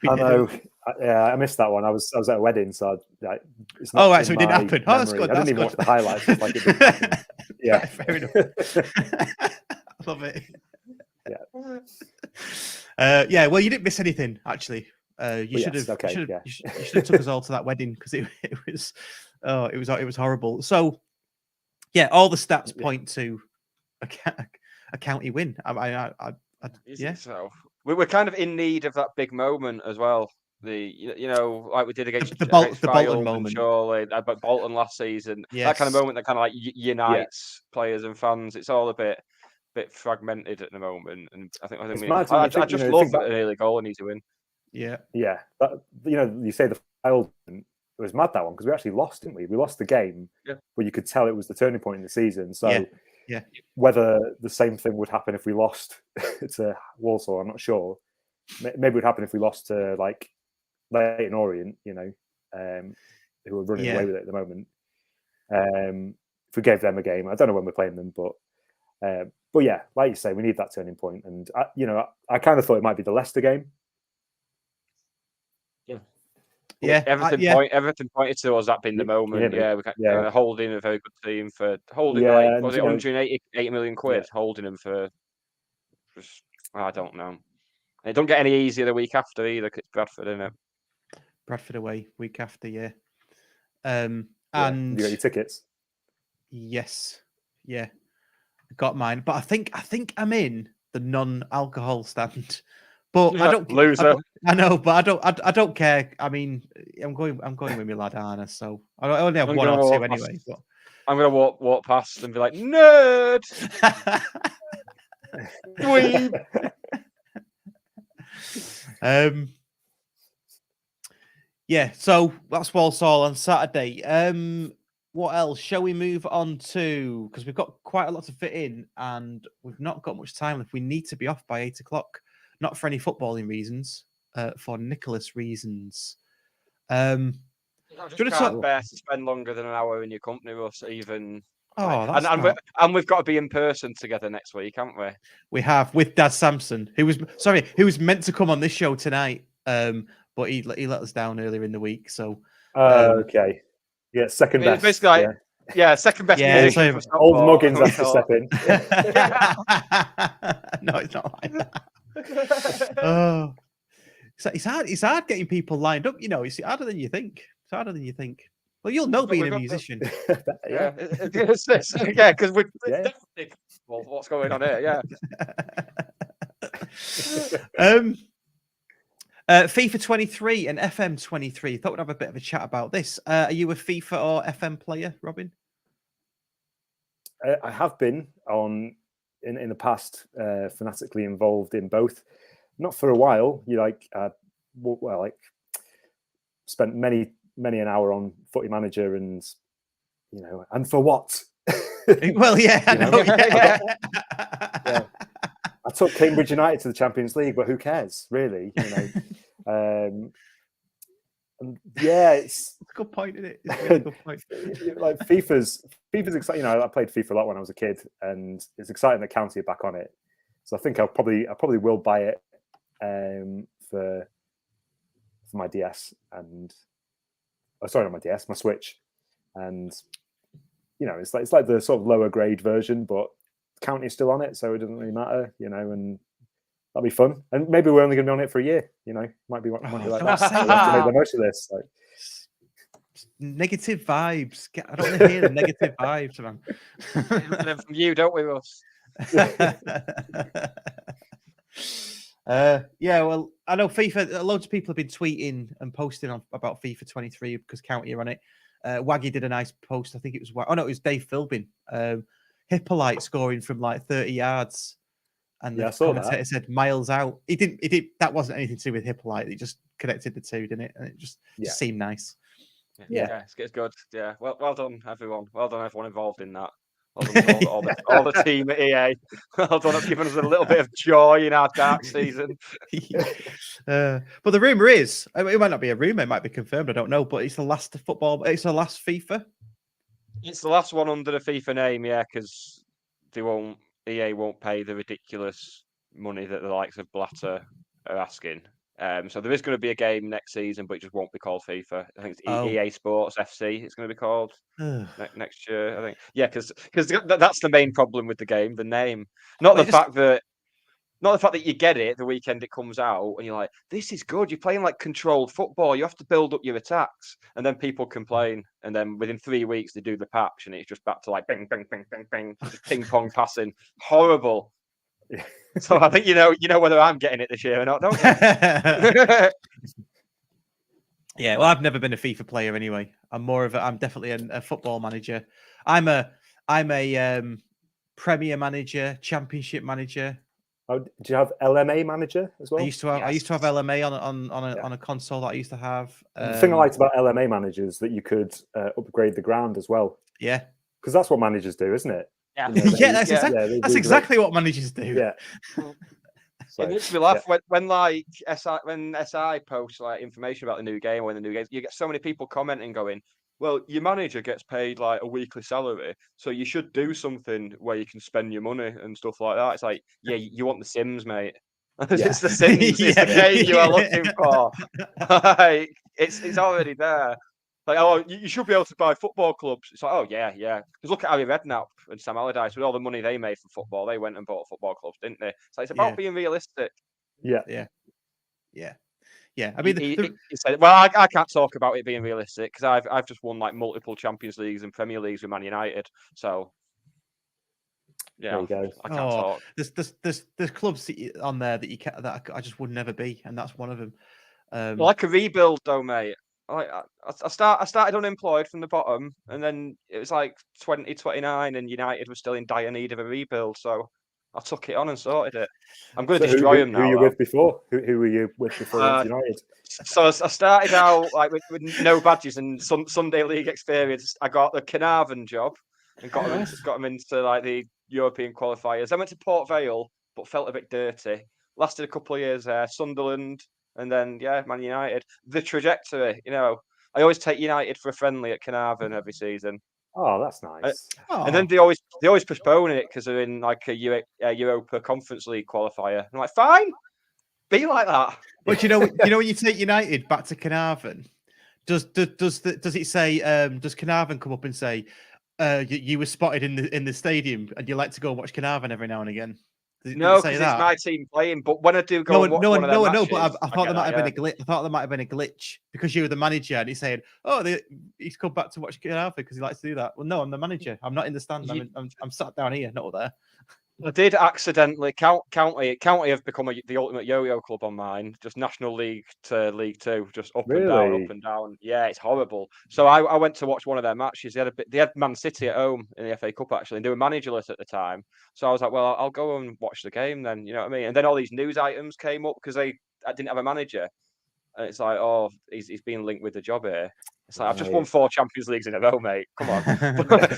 I know. I missed that one. I was at a wedding, so it's not. Oh, right, so it didn't happen. Oh, that's good. I didn't even watch the highlights. It's like it didn't happen. Yeah, fair enough. I love it. Yeah. Well, you didn't miss anything, actually. You should have. Okay, you should have took us all to that wedding, because it was horrible. So, yeah, all the stats point to a county win. Yeah. So we're kind of in need of that big moment as well. Like we did against the Bolton moment, surely, but Bolton last season. Yes. That kind of moment that kind of like unites players and fans. It's all a bit fragmented at the moment, and I just love that early goal and need to win. Yeah. But you say the final. It was mad, that one, because we actually lost, didn't we? We lost the game, but you could tell it was the turning point in the season. So whether the same thing would happen if we lost to Warsaw, I'm not sure. Maybe it would happen if we lost to like Leyton Orient, who are running away with it at the moment. If we gave them a game, I don't know when we're playing them, but yeah, like you say, we need that turning point. And I kind of thought it might be the Leicester game. Everything pointed towards that being the moment. We're holding a very good team for holding was it 180 million quid holding them for? I don't know. And it don't get any easier the week after either, because it's Bradford, isn't it? Bradford away week after, and you got your tickets? Yes, I got mine, but I think I'm in the non-alcohol stand. But I don't loser. I know, but I don't care. I mean, I'm going with my lad Anna, so I only have one or two anyway. But I'm gonna walk past and be like, nerd. Dweeb. Yeah, so that's Walsall on Saturday. What else? Shall we move on to, because we've got quite a lot to fit in and we've not got much time left. We need to be off by 8 o'clock. Not for any footballing reasons, for Nicholas reasons. I just can't bear to spend longer than an hour in your company, Russ, even. And we've got to be in person together next week, haven't we? We have, with Dad Sampson, who was meant to come on this show tonight, but he let us down earlier in the week. So okay, yeah, second best. Basically, second best. Yeah, so old Muggins has to step in. No, it's not like that. It's hard getting people lined up. It's harder than you think. It's harder than you think. Well, you'll know being a musician. Because we're definitely what's going on here. FIFA 23 and FM 23. Thought we'd have a bit of a chat about this. Are you a FIFA or FM player, Robin? I have been in the past, fanatically involved in both. Not for a while. Spent many an hour on Footy Manager, and and for what? Well, I know. I took Cambridge United to the Champions League, but who cares, really? It's a good point, isn't it? It's a really good point. Like FIFA's exciting. I played FIFA a lot when I was a kid, and it's exciting that County are back on it. So I think I probably will buy it for my DS and not my DS, my Switch, and it's like the sort of lower grade version, but County is still on it, so it doesn't really matter, and that'll be fun. And maybe we're only going to be on it for a year, might be like that. We'll have to make the most of this. Negative vibes. I don't want to hear the negative vibes, man. From you, don't we, Ross? Well, I know FIFA. Loads of people have been tweeting and posting about FIFA 23 because County are on it. Waggy did a nice post. I think it was it was Dave Philbin. Hippolyte scoring from like 30 yards, and the commentator said miles out. He did. That wasn't anything to do with Hippolyte. It just connected the two, didn't it? And it just seemed nice. Yeah, it's good. Yeah, well done, everyone. Well done, everyone involved in that. Well done, all the team at EA. Well done, it's given us a little bit of joy in our dark season. But the rumor is, it might not be a rumor, it might be confirmed. I don't know, but it's the last football. It's the last FIFA. It's the last one under the FIFA name, yeah, because EA won't pay the ridiculous money that the likes of Blatter are asking. So there is going to be a game next season, but it just won't be called FIFA. I think it's EA Sports FC. It's going to be called next year. I think, yeah, because that's the main problem with the game, the name, not the fact that you get it the weekend it comes out and you're like, this is good. You're playing like controlled football. You have to build up your attacks, and then people complain, and then within 3 weeks they do the patch, and it's just back to like bing, bing, bing, bing, bing, just ping pong passing, horrible. So I think you know whether I'm getting it this year or not, don't you? Yeah, well, I've never been a FIFA player anyway. I'm definitely a football manager. I'm a Premier manager, Championship manager. Oh, do you have LMA manager as well? I used to have LMA on a console that I used to have. The thing I liked about LMA managers that you could upgrade the ground as well. Yeah, because that's what managers do, isn't it? Yeah, that's exactly what managers do. Yeah. It makes me laugh when SI posts like information about the new game or when the new games, you get so many people commenting going, well, your manager gets paid like a weekly salary, so you should do something where you can spend your money and stuff like that. It's like, yeah, you want the Sims, mate. It's the Sims. It's the game you are looking for. Like, it's already there. Like, oh, you should be able to buy football clubs. It's like, oh, yeah. Because look at Harry Redknapp and Sam Allardyce. With all the money they made from football, they went and bought football clubs, didn't they? So it's about being realistic. Yeah. I mean, he said, well, I can't talk about it being realistic because I've just won like multiple Champions Leagues and Premier Leagues with Man United. So, yeah, there you go. I can't talk. There's clubs on there that I just would never be, and that's one of them. Like a rebuild, though, mate. I started unemployed from the bottom, and then it was like 2029, and United was still in dire need of a rebuild. So I took it on and sorted it. I'm going to destroy them now. Who were you with before? Who were you with before United? So I started out like with no badges and Sunday League experience. I got the Carnarvon job and got them into like the European qualifiers. I went to Port Vale, but felt a bit dirty. Lasted a couple of years there. Sunderland. And then, Man United. The trajectory, I always take United for a friendly at Carnarvon every season. Oh, that's nice. And then they always postpone it because they're in like a Europa Conference League qualifier. I'm like, fine, be like that. But when you take United back to Carnarvon, does it say? Does Carnarvon come up and say, you were spotted in the stadium and you like to go and watch Carnarvon every now and again? No, because it's my team playing. But when I do go, But I thought there might have been a glitch. I thought there might have been a glitch because you were the manager, and he's saying, "Oh, he's come back to watch Carnarvon because he likes to do that." Well, no, I'm the manager. I'm not in the stand. I'm sat down here, not up there. I did accidentally. County have become the ultimate yo-yo club on mine. Just National League to League Two, just up and down, up and down. Yeah, it's horrible. So I went to watch one of their matches. They had Man City at home in the FA Cup actually, and they were managerless at the time. So I was like, well, I'll go and watch the game then. You know what I mean? And then all these news items came up because I didn't have a manager, and it's like, oh, he's being linked with the job here. It's like, I've just won 4 Champions Leagues in a row, mate. Come on.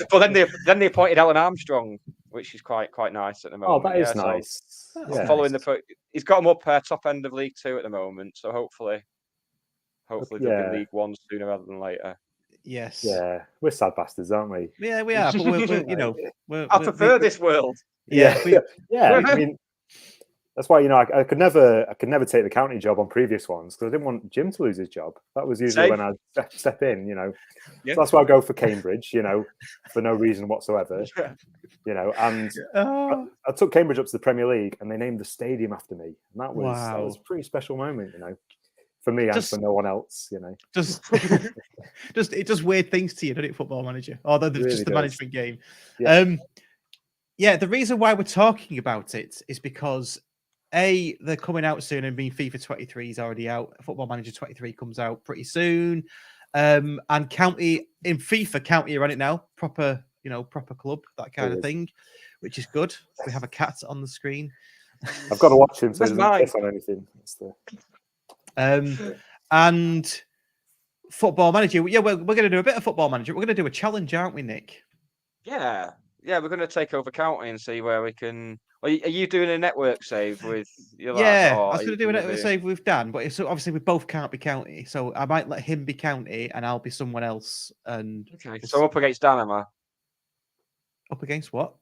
But then they appointed Alan Armstrong, which is quite nice at the moment. Oh, that is nice. So following he's got him up top end of League 2 at the moment. So hopefully there'll be League 1 sooner rather than later. Yes. Yeah, we're sad bastards, aren't we? Yeah, we are. But I prefer this world. Yeah. I mean, that's why I could never take the county job on previous ones because I didn't want Jim to lose his job. That was usually when I'd step in, So that's why I go for Cambridge, for no reason whatsoever, And I took Cambridge up to the Premier League, and they named the stadium after me, and that was a pretty special moment, for me and for no one else, It does weird things to you, doesn't it, Football Manager? Although there's just the management game. Yeah. The reason why we're talking about it is because they're coming out soon. I mean, FIFA 23 is already out. Football Manager 23 comes out pretty soon. And County in FIFA, County are on it now. Proper club, that kind of thing, which is good. We have a cat on the screen. I've got to watch him so he That's doesn't mine. piss on anything. And Football Manager. Yeah, we're going to do a bit of Football Manager. We're going to do a challenge, aren't we, Nick? Yeah, we're going to take over County and see where we can. Are you doing a network save with your lads? Yeah, or I was are going to you do a gonna network save with Dan, but so obviously we both can't be County, so I might let him be County and I'll be someone else. And Okay, so I'm up against Dan, am I? Up against what?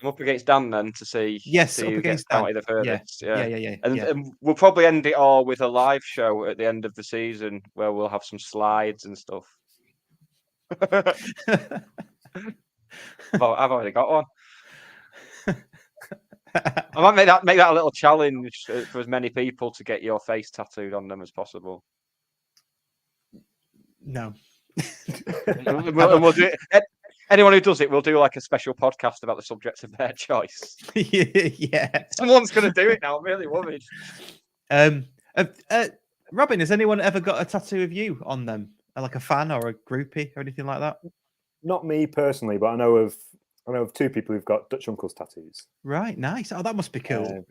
I'm up against Dan then to see. Yes, see up who against gets County the Dan. furthest. Yeah. And we'll probably end it all with a live show at the end of the season where we'll have some slides and stuff. I've already got one. I might make that a little challenge for as many people to get your face tattooed on them as possible. No. and we'll do it. Anyone who does it, we'll do like a special podcast about the subject of their choice. Yeah. Someone's going to do it now. I'm really worried. Robin, has anyone ever got a tattoo of you on them? Like a fan or a groupie or anything like that? Not me personally, but I know of two people who've got Dutch uncles tattoos. Right, nice. Oh, that must be cool.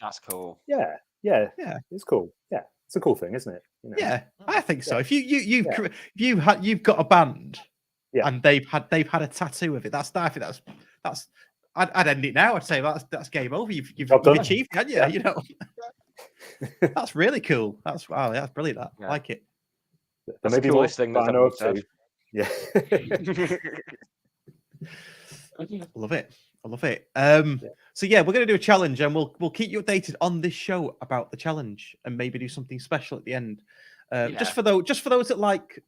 That's cool. Yeah, it's cool. Yeah, it's a cool thing, isn't it? You know? Yeah, I think so. If you've got a band, and they've had a tattoo of it, I think that's I'd end it now. I'd say that's game over. You've achieved, haven't you? Yeah. You know, that's really cool. That's brilliant. I like it. That's the coolest thing that I know of too. Yeah. I love it. So yeah, we're going to do a challenge, and we'll keep you updated on this show about the challenge, and maybe do something special at the end. Just for those that like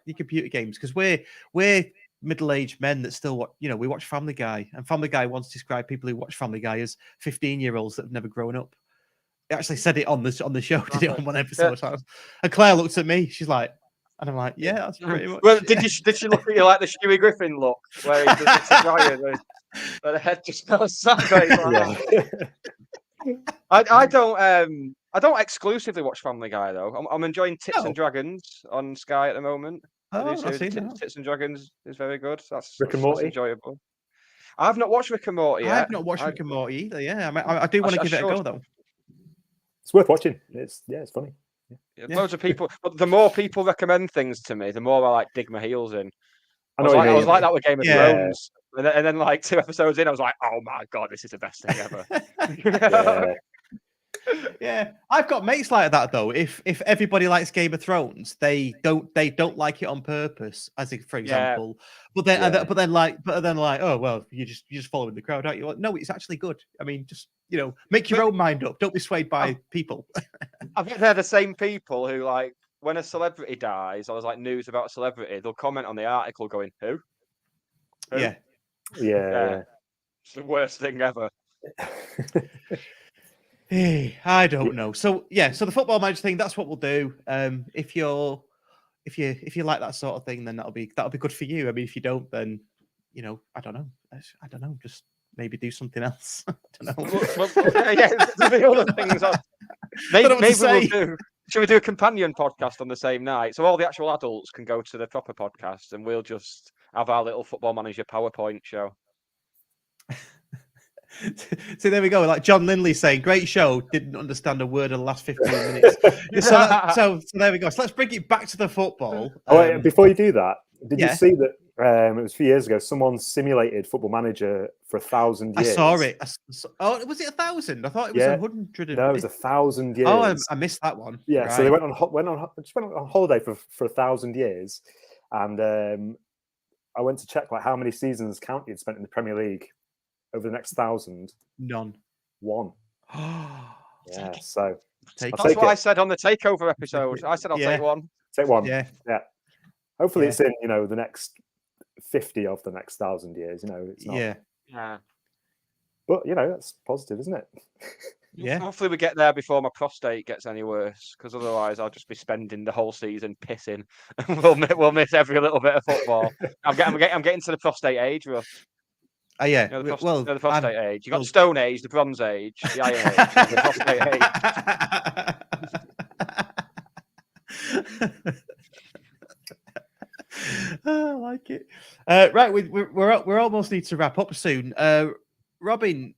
the computer games, because we're middle-aged men that still watch. We watch Family Guy, and Family Guy once described people who watch Family Guy as 15-year-olds that have never grown up. He actually said it on the show, did it on one episode? Yeah. And Claire looks at me, she's like. And I'm like, yeah, that's pretty much. Well, did she look at you like the Stewie Griffin look, where he does it to Brian, where the head just goes sideways? I don't exclusively watch Family Guy though. I'm enjoying Tits and Dragons on Sky at the moment. Tits and Dragons is very good. That's Rick and Morty. Enjoyable. I've not watched Rick and Morty yet. I've not watched Rick and Morty either. Yeah, I do want to give it a go though. It's worth watching. It's funny. Yeah. Loads of people, but the more people recommend things to me, the more I dig my heels in. I was like that with Game of Thrones, and then like 2 episodes in, I was like, oh my god, this is the best thing ever. Yeah, I've got mates like that though. If everybody likes Game of Thrones, they don't like it on purpose, as if, for example. But then like, oh well, you're just following the crowd, aren't you? Well, no, it's actually good. I mean, just make your own mind up. Don't be swayed by people. I think they're the same people who, like, when a celebrity dies, or there's like news about a celebrity, they'll comment on the article going, "Who?" Yeah. It's the worst thing ever. Hey, I don't know. So the Football Manager thing, that's what we'll do. If you like that sort of thing, then that'll be good for you. I mean, if you don't, then I don't know. Just maybe do something else. I don't know. There'll be other things. Maybe we'll do. Should we do a companion podcast on the same night, so all the actual adults can go to the proper podcast, and we'll just have our little Football Manager PowerPoint show. So there we go. Like John Lindley saying, "Great show. Didn't understand a word of the last 15 minutes." so there we go. So let's bring it back to the football. Wait, before you do that, did you see that? It was a few years ago. Someone simulated Football Manager for 1,000 years. I saw it. Oh, was it 1,000? I thought it was 100. No, it was 1,000 years. Oh, I missed that one. Yeah, right. So they went on holiday for 1,000 years, and I went to check like how many seasons County had spent in the Premier League over the next 1,000. None. 1. Yeah. So that's what I said on the Takeover episode. I said I'll take 1. Take 1. Yeah. Hopefully it's in the next 50 of the next 1,000 years. It's not. Yeah. But that's positive, isn't it? Yeah. Hopefully we get there before my prostate gets any worse, because otherwise I'll just be spending the whole season pissing, and we'll miss every little bit of football. I'm getting to the prostate age, Russ. Oh yeah. The prostate age. You got the Stone Age, the Bronze Age, the Iron Age, and the prostate age. like it. Right, we're almost need to wrap up soon. Robin,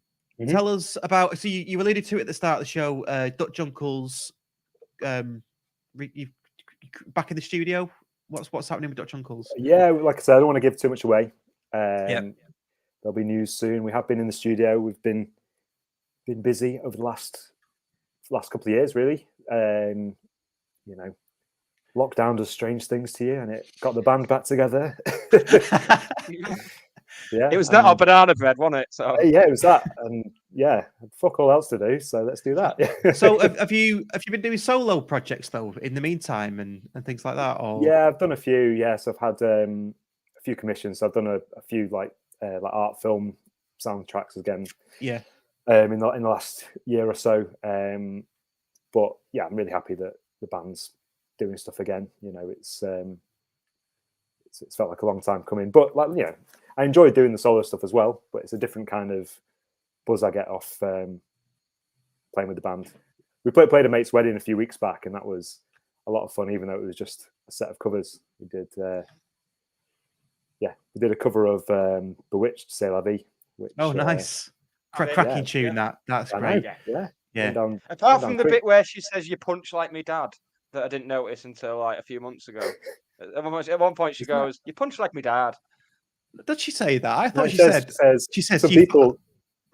tell us about. So you alluded to it at the start of the show. Dutch Uncle's you back in the studio. What's happening with Dutch Uncles? Yeah, like I said, I don't want to give too much away. Yep. There'll be news soon. We have been in the studio. We've been busy over the last couple of years, really. You know, lockdown does strange things to you, and it got the band back together. Yeah, It was that or banana bread, wasn't it? So yeah, it was that, and yeah, fuck all else to do, so let's do that. So have you been doing solo projects though in the meantime and things like that? Or Yeah, I've done a few. Yes, I've had a few commissions. So I've done a few like art film soundtracks again. Yeah. In the last year or so. But yeah, I'm really happy that the band's doing stuff again. You know, it's felt like a long time coming. But like, you know, I enjoy doing the solo stuff as well. But it's a different kind of buzz I get off playing with the band. We played a mate's wedding a few weeks back, and that was a lot of fun, even though it was just a set of covers. We did a cover of Bewitched, C'est La Vie. Which, nice. Cracking tune, that's great. Yeah. Apart from the bit where she says you punch like me dad, that I didn't notice until like a few months ago. At one point she goes, "You punch like me dad." Did she say that? I thought No, she said some people.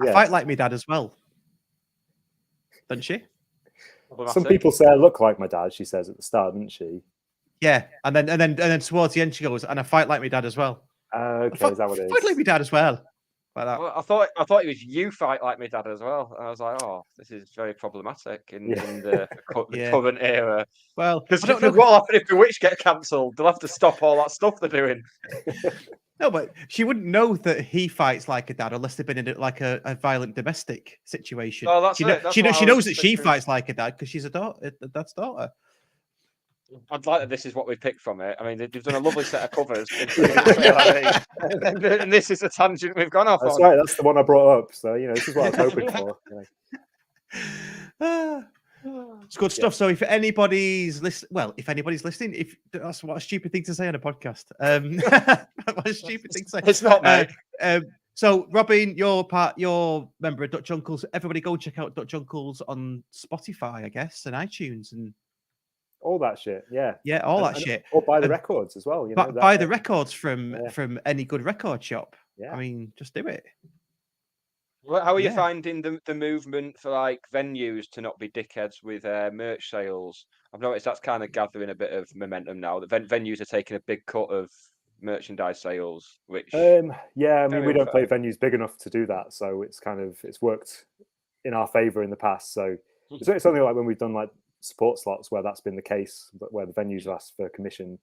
I fight like me dad as well. Doesn't she? Some people say I look like my dad. She says at the start, didn't she? Yeah, and then towards the end she goes, "And I fight like my dad as well." Okay, is that what it is? Fight like my dad as well. Like that. Well, I thought it was you fight like me dad as well. And I was like, oh, this is very problematic in the current era. Well, because what'll happen if Bewitched get cancelled? They'll have to stop all that stuff they're doing. No, but she wouldn't know that he fights like a dad unless they've been in like a violent domestic situation. Oh, that's she knows that she fights like a dad because she's a dad's daughter. I'd like that this is what we picked from it. I mean, they've done a lovely set of covers. And this is a tangent we've gone off on. That's right. That's the one I brought up. So, you know, this is what I was hoping for. It's good stuff. So if anybody's listening, if that's what a stupid thing to say on a podcast. What a stupid thing to say. It's not, mate. So Robin, you're member of Dutch Uncles. Everybody go check out Dutch Uncles on Spotify, I guess, and iTunes and all that shit. Yeah, all that shit. Or buy the records as well. You know, buy the records from any good record shop. Yeah. I mean, just do it. How are you finding the movement for like venues to not be dickheads with merch sales? I've noticed that's kind of gathering a bit of momentum now. That venues are taking a big cut of merchandise sales. Which I mean, we don't play venues big enough to do that, so it's worked in our favour in the past. So it's only like when we've done like support slots where that's been the case, but where the venues asked for commission.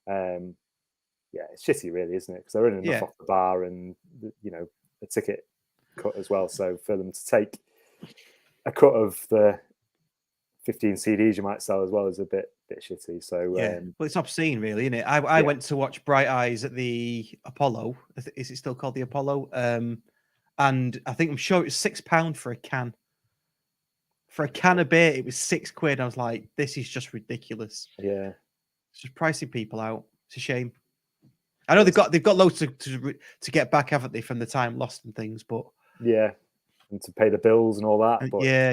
It's shitty, really, isn't it? Because they're earning enough off the bar and a ticket cut as well. So for them to take a cut of the 15 CDs you might sell as well is a bit shitty. So well, it's obscene, really, isn't it? I went to watch Bright Eyes at the Apollo. Is it still called the Apollo? And I think I'm sure it was £6 for a can. For a can of beer, it was £6. I was like, this is just ridiculous. Yeah, it's just pricing people out. It's a shame. I know they've got loads to get back, haven't they, from the time lost and things, but and to pay the bills and all that. But yeah,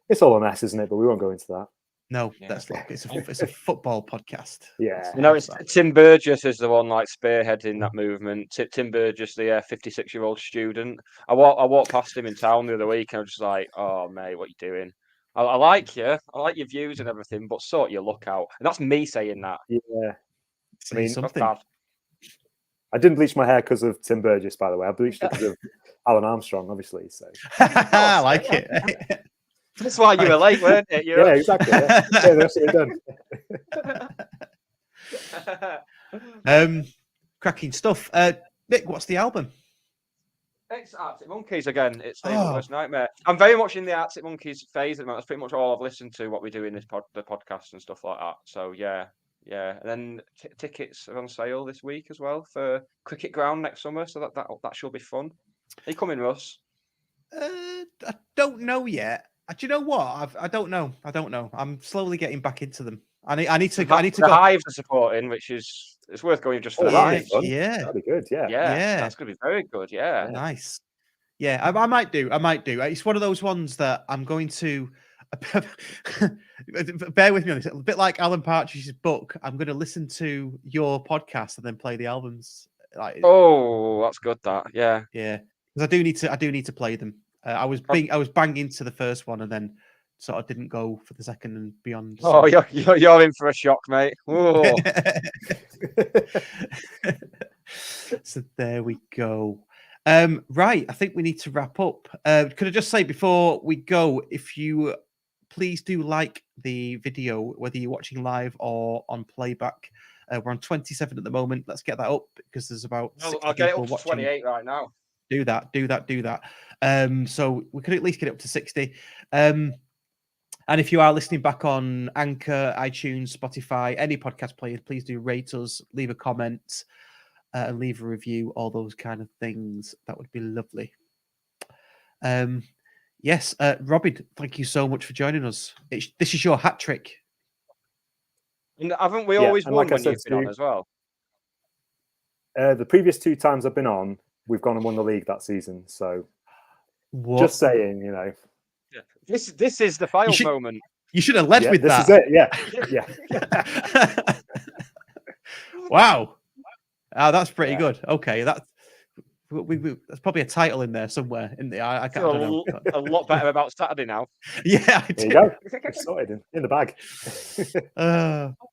it's all a mess, isn't it? But we won't go into that. No, that's like it's a football podcast. Yeah, it's Tim Burgess is the one like spearheading that movement. Tim Burgess, the 56-year-old student. I walked past him in town the other week, and I was just like, "Oh, mate, what are you doing? I like you. I like your views and everything, but sort your look out." And that's me saying that. Yeah, I mean, something. I didn't bleach my hair because of Tim Burgess, by the way. I bleached it because of Alan Armstrong, obviously. So I like it. That's why you were late, weren't it? Yeah, exactly. Yeah, that's what we've done. Cracking stuff. Nick, what's the album? It's Arctic Monkeys again. It's the worst nightmare. I'm very much in the Arctic Monkeys phase at the moment. That's pretty much all I've listened to. What we do in this the podcast and stuff like that. So yeah. And then tickets are on sale this week as well for Cricket Ground next summer. So that should be fun. Are you coming, Russ? I don't know yet. Do you know what? I don't know. I'm slowly getting back into them. I need to The go. Hives are supporting, which is it's worth going just for Oh, the that'd Hives. be fun. Yeah. That'd be good. Yeah. Yeah, that's going to be very good. Yeah. Nice. Yeah, I might do. It's one of those ones that I'm going to bear with me on this. A bit like Alan Partridge's book. I'm going to listen to your podcast and then play the albums. Oh, that's good. That yeah. Yeah, because I do need to play them. I was banging to the first one and then sort of didn't go for the second and beyond. Oh, you're in for a shock, mate. Oh. So there we go. Right, I think we need to wrap up. Could I just say before we go, if you please do like the video, whether you're watching live or on playback. We're on 27 at the moment. Let's get that up because there's about 60 I'll get it people up to watching. 28 right now. Do that. So we could at least get it up to 60. And if you are listening back on Anchor, iTunes, Spotify, any podcast player, please do rate us, leave a comment, and leave a review, all those kind of things. That would be lovely. Yes, Robin, thank you so much for joining us. This is your hat trick. And haven't we always won when you've been on as well? The previous 2 times I've been on, we've gone and won the league that season. So just saying, you know. Yeah. This is the final moment. You should have led with that. This is it. Yeah. Wow. Oh, that's pretty good. Okay, that's probably a title in there somewhere. In the I don't know. A lot better about Saturday now. Yeah, I there you go. It's sorted in the bag.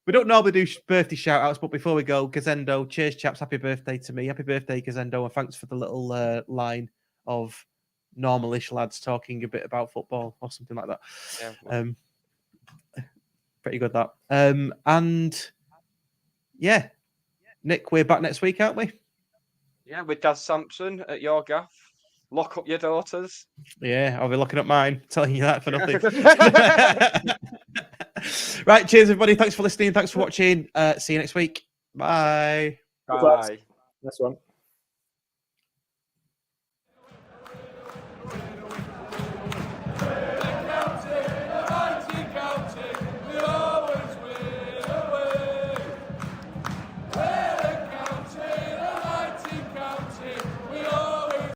We don't normally do birthday shout outs, but before we go, Gazendo, cheers, chaps. Happy birthday to me. Happy birthday, Gazendo. And thanks for the little line of normalish lads talking a bit about football or something like that. Yeah, pretty good that. And yeah, Nick, we're back next week, aren't we? Yeah, with Daz Sampson at your gaff. Lock up your daughters. Yeah, I'll be locking up mine. Telling you that for nothing. Right, cheers, everybody. Thanks for listening. Thanks for watching. See you next week. Bye. Bye. Next one.